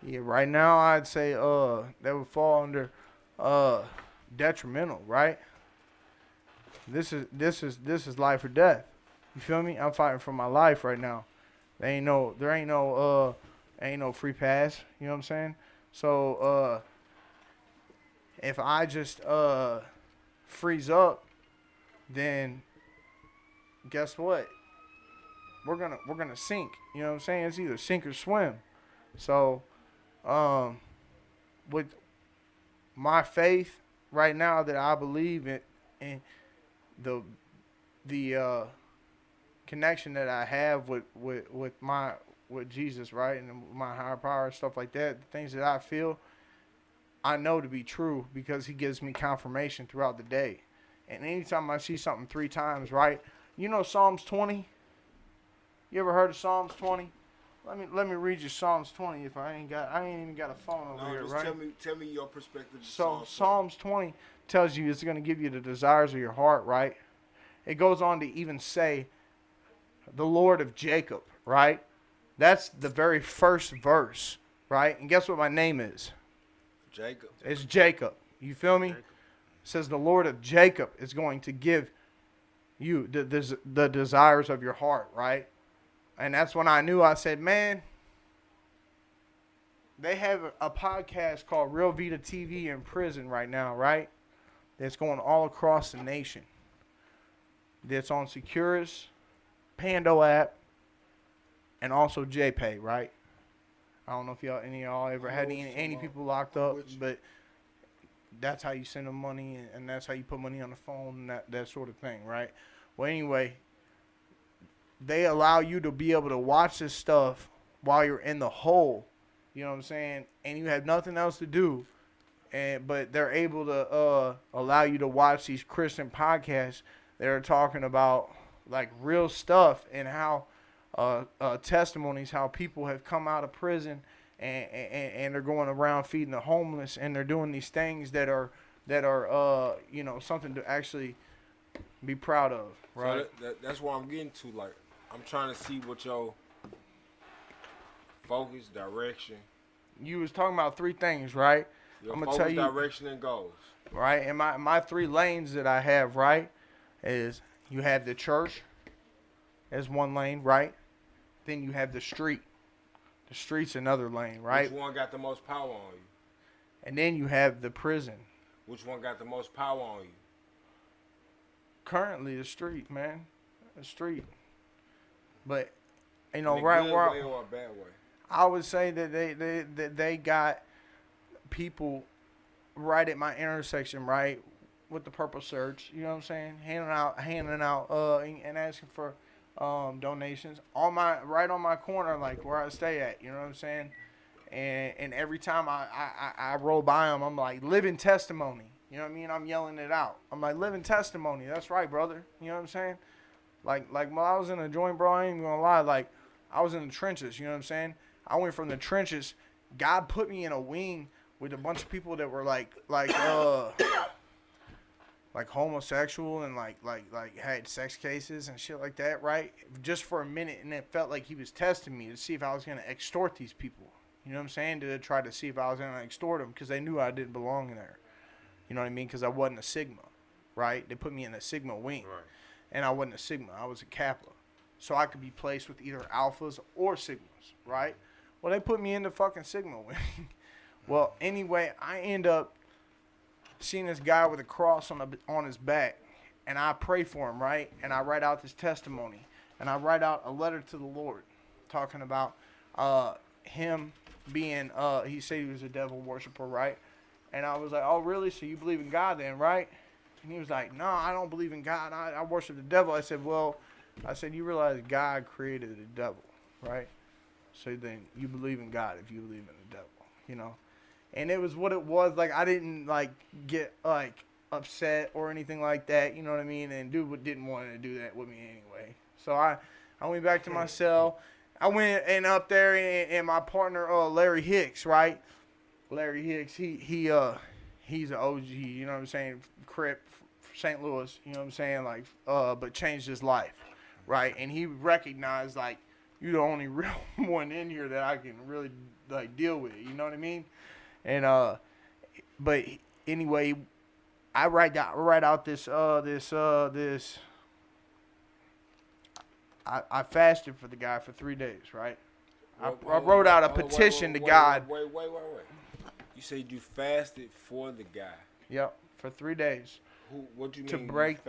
Yeah, right now I'd say that would fall under detrimental, right? This is life or death. You feel me? I'm fighting for my life right now. There ain't no free pass. You know what I'm saying? So if I just freeze up, then guess what? We're gonna sink. You know what I'm saying? It's either sink or swim. So with my faith right now that I believe in the connection that I have with Jesus, right, and my higher power and stuff like that, the things that I feel, I know to be true because he gives me confirmation throughout the day. And anytime I see something 3 times, right, you know Psalms 20? You ever heard of Psalms 20? Let me read you Psalms 20 if I ain't even got a phone over here, right? Tell me your perspective. So Psalms 20 tells you it's going to give you the desires of your heart, right? It goes on to even say the Lord of Jacob, right? That's the very first verse, right? And guess what my name is? Jacob. It's Jacob. You feel me? Jacob. It says the Lord of Jacob is going to give you the desires of your heart, right? And that's when I knew. I said, man, they have a podcast called Real Vita TV in prison right now, right? That's going all across the nation. That's on Securus. Pando app, and also JPay, right? I don't know if any of y'all ever had any people locked up, but that's how you send them money, and that's how you put money on the phone, and that sort of thing, right? Well, anyway, they allow you to be able to watch this stuff while you're in the hole, you know what I'm saying? And you have nothing else to do, but they're able to allow you to watch these Christian podcasts that are talking about like real stuff and how testimonies, how people have come out of prison and they're going around feeding the homeless, and they're doing these things that are you know, something to actually be proud of, right? So that's what I'm getting to. Like, I'm trying to see what your focus, direction. You was talking about 3 things, right? Your I'm gonna focus, tell you, direction, and goals. right? And my 3 lanes that I have, right, is you have the church as one lane, right? Then you have the street. The street's another lane, right? Which one got the most power on you? And then you have the prison. Which one got the most power on you? Currently, the street, man, the street. But you know, In a right good where way or a bad way? I would say that they got people right at my intersection, right, with the purple search. You know what I'm saying? Handing out, and asking for donations right on my corner, like where I stay at. You know what I'm saying? And every time I roll by them, I'm like, living testimony. You know what I mean? I'm yelling it out. I'm like, living testimony. That's right, brother. You know what I'm saying? Like when I was in a joint, bro, I ain't even gonna lie. Like, I was in the trenches. You know what I'm saying? I went from the trenches. God put me in a wing with a bunch of people that were like homosexual and like had sex cases and shit like that, right? Just for a minute, and it felt like he was testing me to see if I was gonna extort these people. You know what I'm saying? To try to see if I was gonna extort them, because they knew I didn't belong in there. You know what I mean? Because I wasn't a Sigma, right? They put me in a Sigma wing, Right. and I wasn't a Sigma. I was a Kappa, so I could be placed with either Alphas or Sigmas, right? Well, they put me in the fucking Sigma wing. Well, anyway, I end up seeing this guy with a cross on his back, and I pray for him, right? And I write out this testimony, and I write out a letter to the Lord, talking about him being he said he was a devil worshiper, right? And I was like, oh, really? So you believe in God then, right? And he was like, no, I don't believe in God. I worship the devil. I said, well, you realize God created the devil, right? So then you believe in God if you believe in the devil, you know? And it was what it was. Like, I didn't, like, get, like, upset or anything like that, you know what I mean? And dude didn't want to do that with me anyway. So I went back to my cell. I went up there, and my partner, Larry Hicks, right? Larry Hicks, he's an OG, you know what I'm saying? Crip, St. Louis, you know what I'm saying? Like, but changed his life, right? And he recognized, like, you're the only real one in here that I can really, like, deal with, you know what I mean? And but anyway, I write out this. I fasted for the guy for 3 days, right? I wrote out a petition to God. Wait. You said you fasted for the guy. Yep, for 3 days. What do you to mean?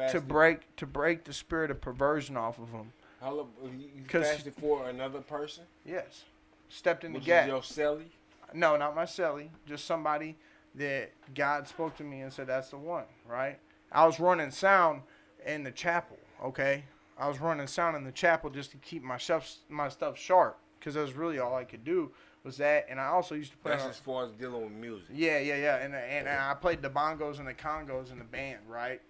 to break the spirit of perversion off of him. How long you fasted for another person? Yes, stepped in the Which gap. is your celly? No, not my celly. Just somebody that God spoke to me and said, that's the one, right? I was running sound in the chapel, okay? I was running sound in the chapel just to keep my stuff sharp, because that was really all I could do was that. And I also used to play. That's as far as dealing with music. Yeah. And I played the bongos and the congos in the band, right?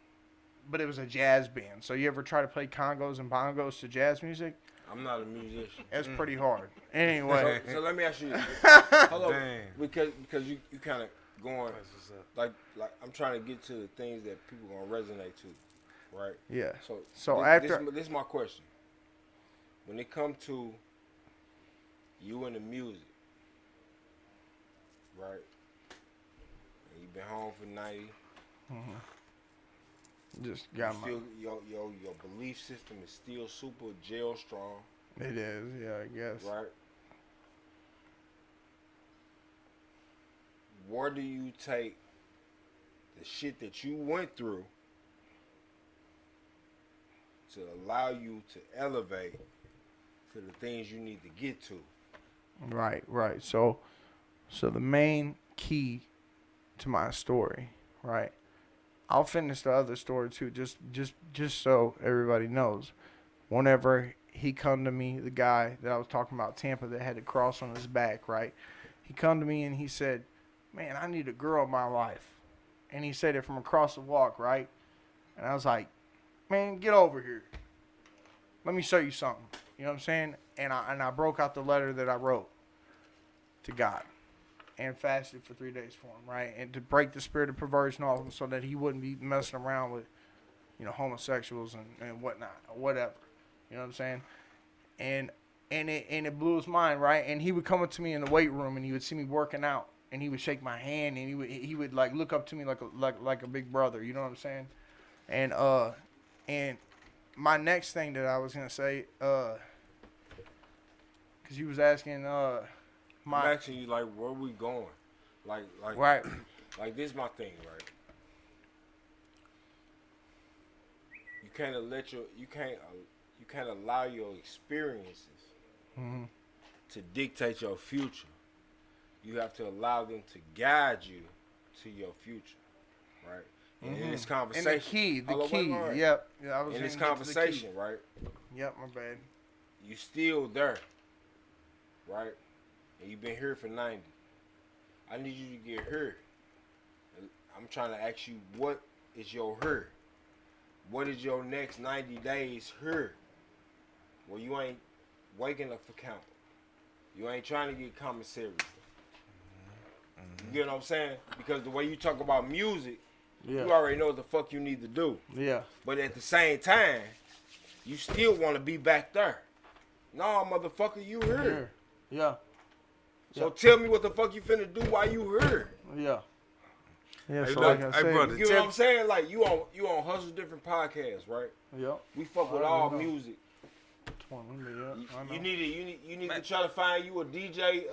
But it was a jazz band. So you ever try to play congos and bongos to jazz music? I'm not a musician. It's pretty hard. Anyway. So let me ask you this. Hold on. Because you kind of going like I'm trying to get to the things that people gonna resonate to, right? Yeah. So after this is my question. When it comes to you and the music, right? And you've been home for 90. Mm-hmm. Just got my. Your belief system is still super jail strong. It is, yeah, I guess. Right. Where do you take the shit that you went through to allow you to elevate to the things you need to get to. Right. So the main key to my story, right? I'll finish the other story too, just so everybody knows. Whenever he come to me, the guy that I was talking about, Tampa, that had the cross on his back, right? He come to me and he said, "Man, I need a girl in my life." And he said it from across the walk, right? And I was like, "Man, get over here. Let me show you something." You know what I'm saying? And I broke out the letter that I wrote to God and fasted for 3 days for him, right? And to break the spirit of perversion off him so that he wouldn't be messing around with, homosexuals and whatnot, or whatever. You know what I'm saying? And it blew his mind, right? And he would come up to me in the weight room and he would see me working out and he would shake my hand and he would like look up to me like a big brother. You know what I'm saying? And my next thing that I was gonna say, because you was asking, I'm asking you, like, where we going? Like, right. Like, this is my thing, right? You can't allow your experiences to dictate your future. You have to allow them to guide you to your future, right? And in this conversation, And the key, wait. yep. Yeah, I was In this gonna get to the key. conversation, right? Yep, my bad. You still there, right? And you've been here for 90. I need you to get here. I'm trying to ask you, what is your here? What is your next 90 days here? Well, you ain't waking up for count. You ain't trying to get commissary. You get what I'm saying? Because the way you talk about music, you already know what the fuck you need to do. Yeah. But at the same time, you still want to be back there. No, motherfucker, you here. Yeah. So tell me what the fuck you finna do while you here. Yeah. Yeah, Hey, so look, like I hey, said, brother. You get what I'm saying? Like, you on Hustle Different podcasts, right? Yep. We fuck with I all already know. music. I You know. need to try to find you a DJ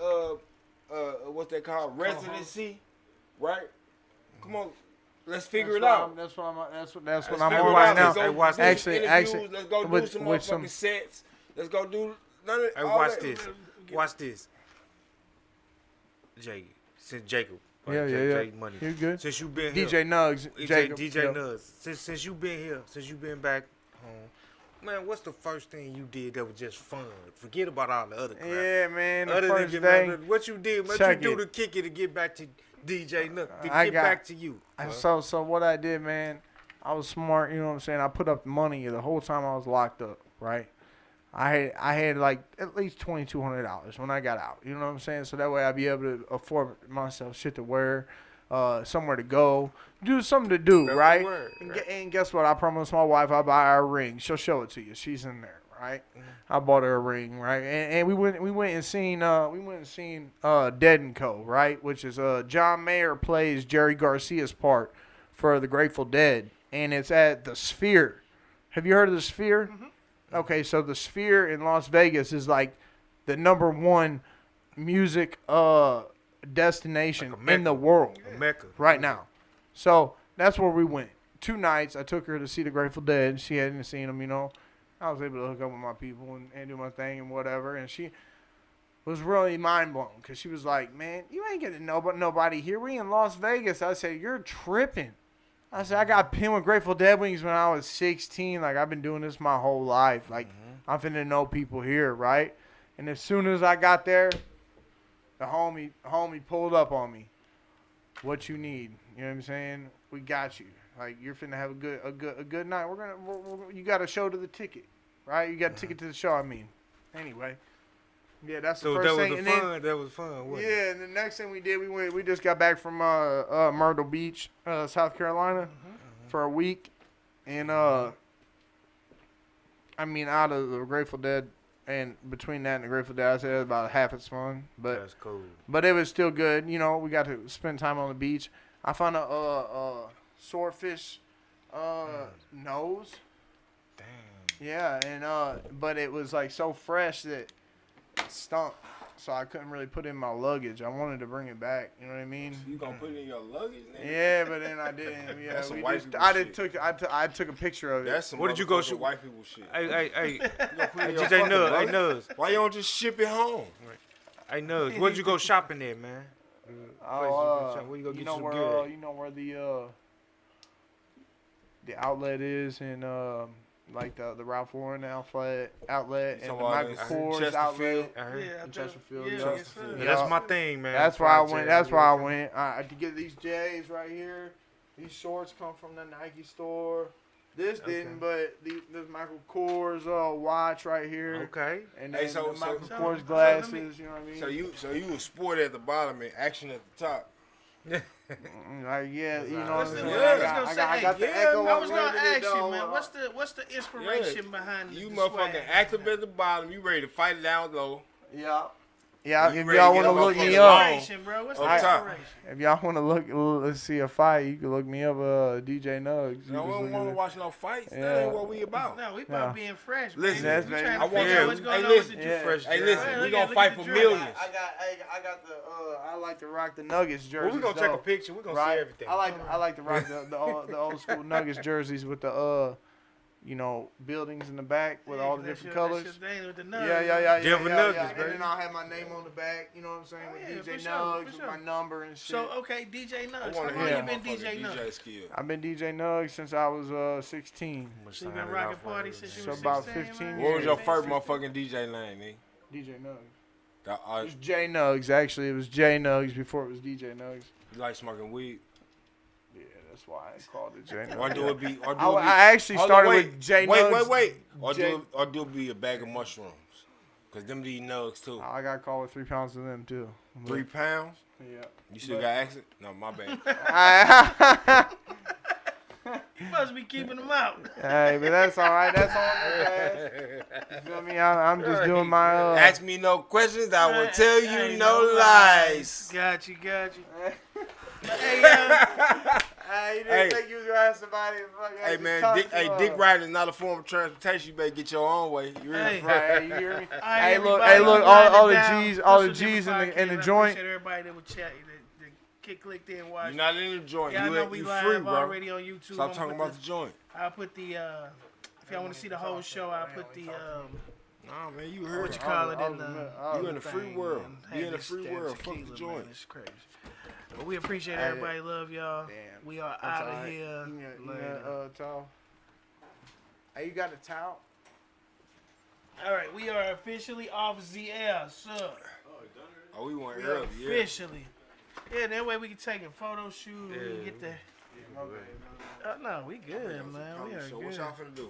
what's that called? Residency, right? Come on, let's figure it out. That's what I'm Let's on figure it right out. now. Let's go Hey, watch do this. some Actually, interviews. Let's go do with some with motherfucking some- sets. Let's go do none of Hey, all watch that. this. Watch this. Jacob. Yeah. Jake Money. You good? Since you been DJ here. Nugs, Jacob. DJ Yep. Nugs. Since you been here, since you been back home, man, what's the first thing you did that was just fun? Forget about all the other crap. Yeah, man. The Other first than day. what you did, what check you do it. to kick it to get back to DJ Nugs, to I get got- back to you. So what I did, man, I was smart. You know what I'm saying? I put up money the whole time I was locked up. Right. I had like at least $2,200 when I got out. You know what I'm saying? So that way I'd be able to afford myself shit to wear, somewhere to go, do something to do, That's right? the word, right. And guess what? I promised my wife I'll buy her a ring. She'll show it to you. She's in there, right? I bought her a ring, right? And we went and seen Dead and Co, right? Which is John Mayer plays Jerry Garcia's part for the Grateful Dead, and it's at the Sphere. Have you heard of the Sphere? Okay, so the Sphere in Las Vegas is like the #1 music destination Like a in the Mecca. world Mecca. right now. So that's where we went. 2 nights, I took her to see the Grateful Dead. She hadn't seen them, you know. I was able to hook up with my people and do my thing and whatever. And she was really mind blown because she was like, "Man, you ain't getting nobody here. We in Las Vegas." I said, "You're tripping." I said, "I got pinned with Grateful Dead wings when I was 16. Like, I've been doing this my whole life. Like, I'm finna know people here, right?" And as soon as I got there, the homie pulled up on me. "What you need? You know what I'm saying? We got you. Like, you're finna have a good night. You got a show to the ticket, right? You got a ticket to the show. I mean, anyway." Yeah, that's the So first that was thing. the And fun. then, That was fun. Wasn't it? yeah, and the next thing we did, we just got back from Myrtle Beach, South Carolina, for a week, and I mean, out of the Grateful Dead, and between that and the Grateful Dead, I said it was about half as fun, That's cool. but it was still good. You know, we got to spend time on the beach. I found a swordfish nose. Damn. Yeah, and but it was like so fresh that it stunk. so I couldn't really put it in my luggage. I wanted to bring it back. You know what I mean? You gonna put it in your luggage? Nigga? Yeah, but then I didn't. Yeah, That's some we white just, people I shit. took a picture of it. That's some What did you go motherfucking shoot? white people shit. Hey, You gonna put it in your DJ fucking Nugs, hey luggage? Nugs, Why you don't just ship it home? hey Nugs. Where'd you go shopping at, man? Where you go get know some where good? you know where the outlet is in like the Ralph Lauren outlet and the talking about Michael in Kors Chesterfield? outlet. I heard. Yeah, In Chesterfield, yeah, yeah. yes, sir. Yeah, that's my thing, man. That's where I went. Project, That's where I yeah. went. I could get these J's right here. These shorts come from the Nike store. This didn't, but this Michael Kors watch right here. Okay. And Hey, then so- the Michael so- Kors so glasses. let me- You know what I mean? So you was sport at the bottom and action at the top. Like yeah, you know what What's I'm the, saying. Yeah. I got the Yeah, echo. I was gonna up under ask the you, man. dome. What's the inspiration behind You the motherfucking swag? active at the bottom. You ready to fight it down low. Yeah. Yeah, You if ready y'all to want to get look motherfuckers me long? up, Inspiration, bro. What's the Up top. inspiration? if y'all want to let's see a fight, you can look me up, DJ Nugs. You No, just we don't look want to at watch no fights. That Yeah. ain't what we about. No, we Yeah. about being fresh. Listen, man. that's We very- trying I to want figure out you- what's going hey, on with listen. the Yeah. Fresh Hey, Jerry. listen, Hey, we look gonna at fight the for drip. millions. I got the I like to rock the Nuggets jerseys. Well, we gonna take a though. picture. We gonna Right? see everything. I like to rock the old school Nuggets jerseys with the buildings in the back with all the That's different your- colors. that's your thing with the Yeah. Denver Nuggets, And baby. then I'll have my name on the back. You know what I'm saying? With Yeah, DJ for sure, Nugs, for with sure. my number and shit. So okay, DJ I Nugs. How want long to you hear been that DJ DJ Nugs? skill. I've been DJ Nugs since I was 16. So you been rocking parties since you So was about 16, 15 man? years. What was your 15, first 16? motherfucking DJ name, nigga? DJ Nugs. That, It was J Nugs, actually. It was J Nugs before it was DJ Nugs. you like smoking weed? Yeah, that's why I called it J Nugs. Or do it be? Or do I, it be? I actually Hold on, started wait, with J Nugs. Wait. Or J- do it be a bag of mushrooms? Cause them these nugs too. I got called with 3 pounds of them, too. 3 pounds? Yeah. You still But- got accident? No, my bad. You must be keeping them out. Hey, but that's all right. That's all right. You feel me? I'm just doing my. Ask me no questions, I will tell you Hey, no lies. Got you. Hey, Hey, you didn't Hey. think you was gonna have somebody fucking. Hey man, dick riding is not a form of transportation. You better get your own way. You hear me? Hey. Right, hey, you hear me? Hey, Hey, look, everybody, all the down. G's, all the This was G's in different the in the podcast. I joint. appreciate everybody that would chat, that kick clicked in, watch. You're not in the joint. Yeah, I know you we you live free, bro. already on YouTube. Stop I'm talking put about the- the joint. I'll put the if y'all want to see the whole show, I'll put the Nah, man, you what heard. you call it in You in the free thing, world. man. Be Hey, in the this free damn world. Fuck tequila, the joint. man, it's crazy. But we appreciate Hey, everybody. Love y'all. Damn. We are That's out all of right. here. You later. got towel. Hey, you got a towel? All right, we are officially off the air, sir. Oh, we went We are early. Yeah. officially. Yeah, that way we can take a photo shoot. We can get the. No, we good, man. We are So good. what y'all finna do?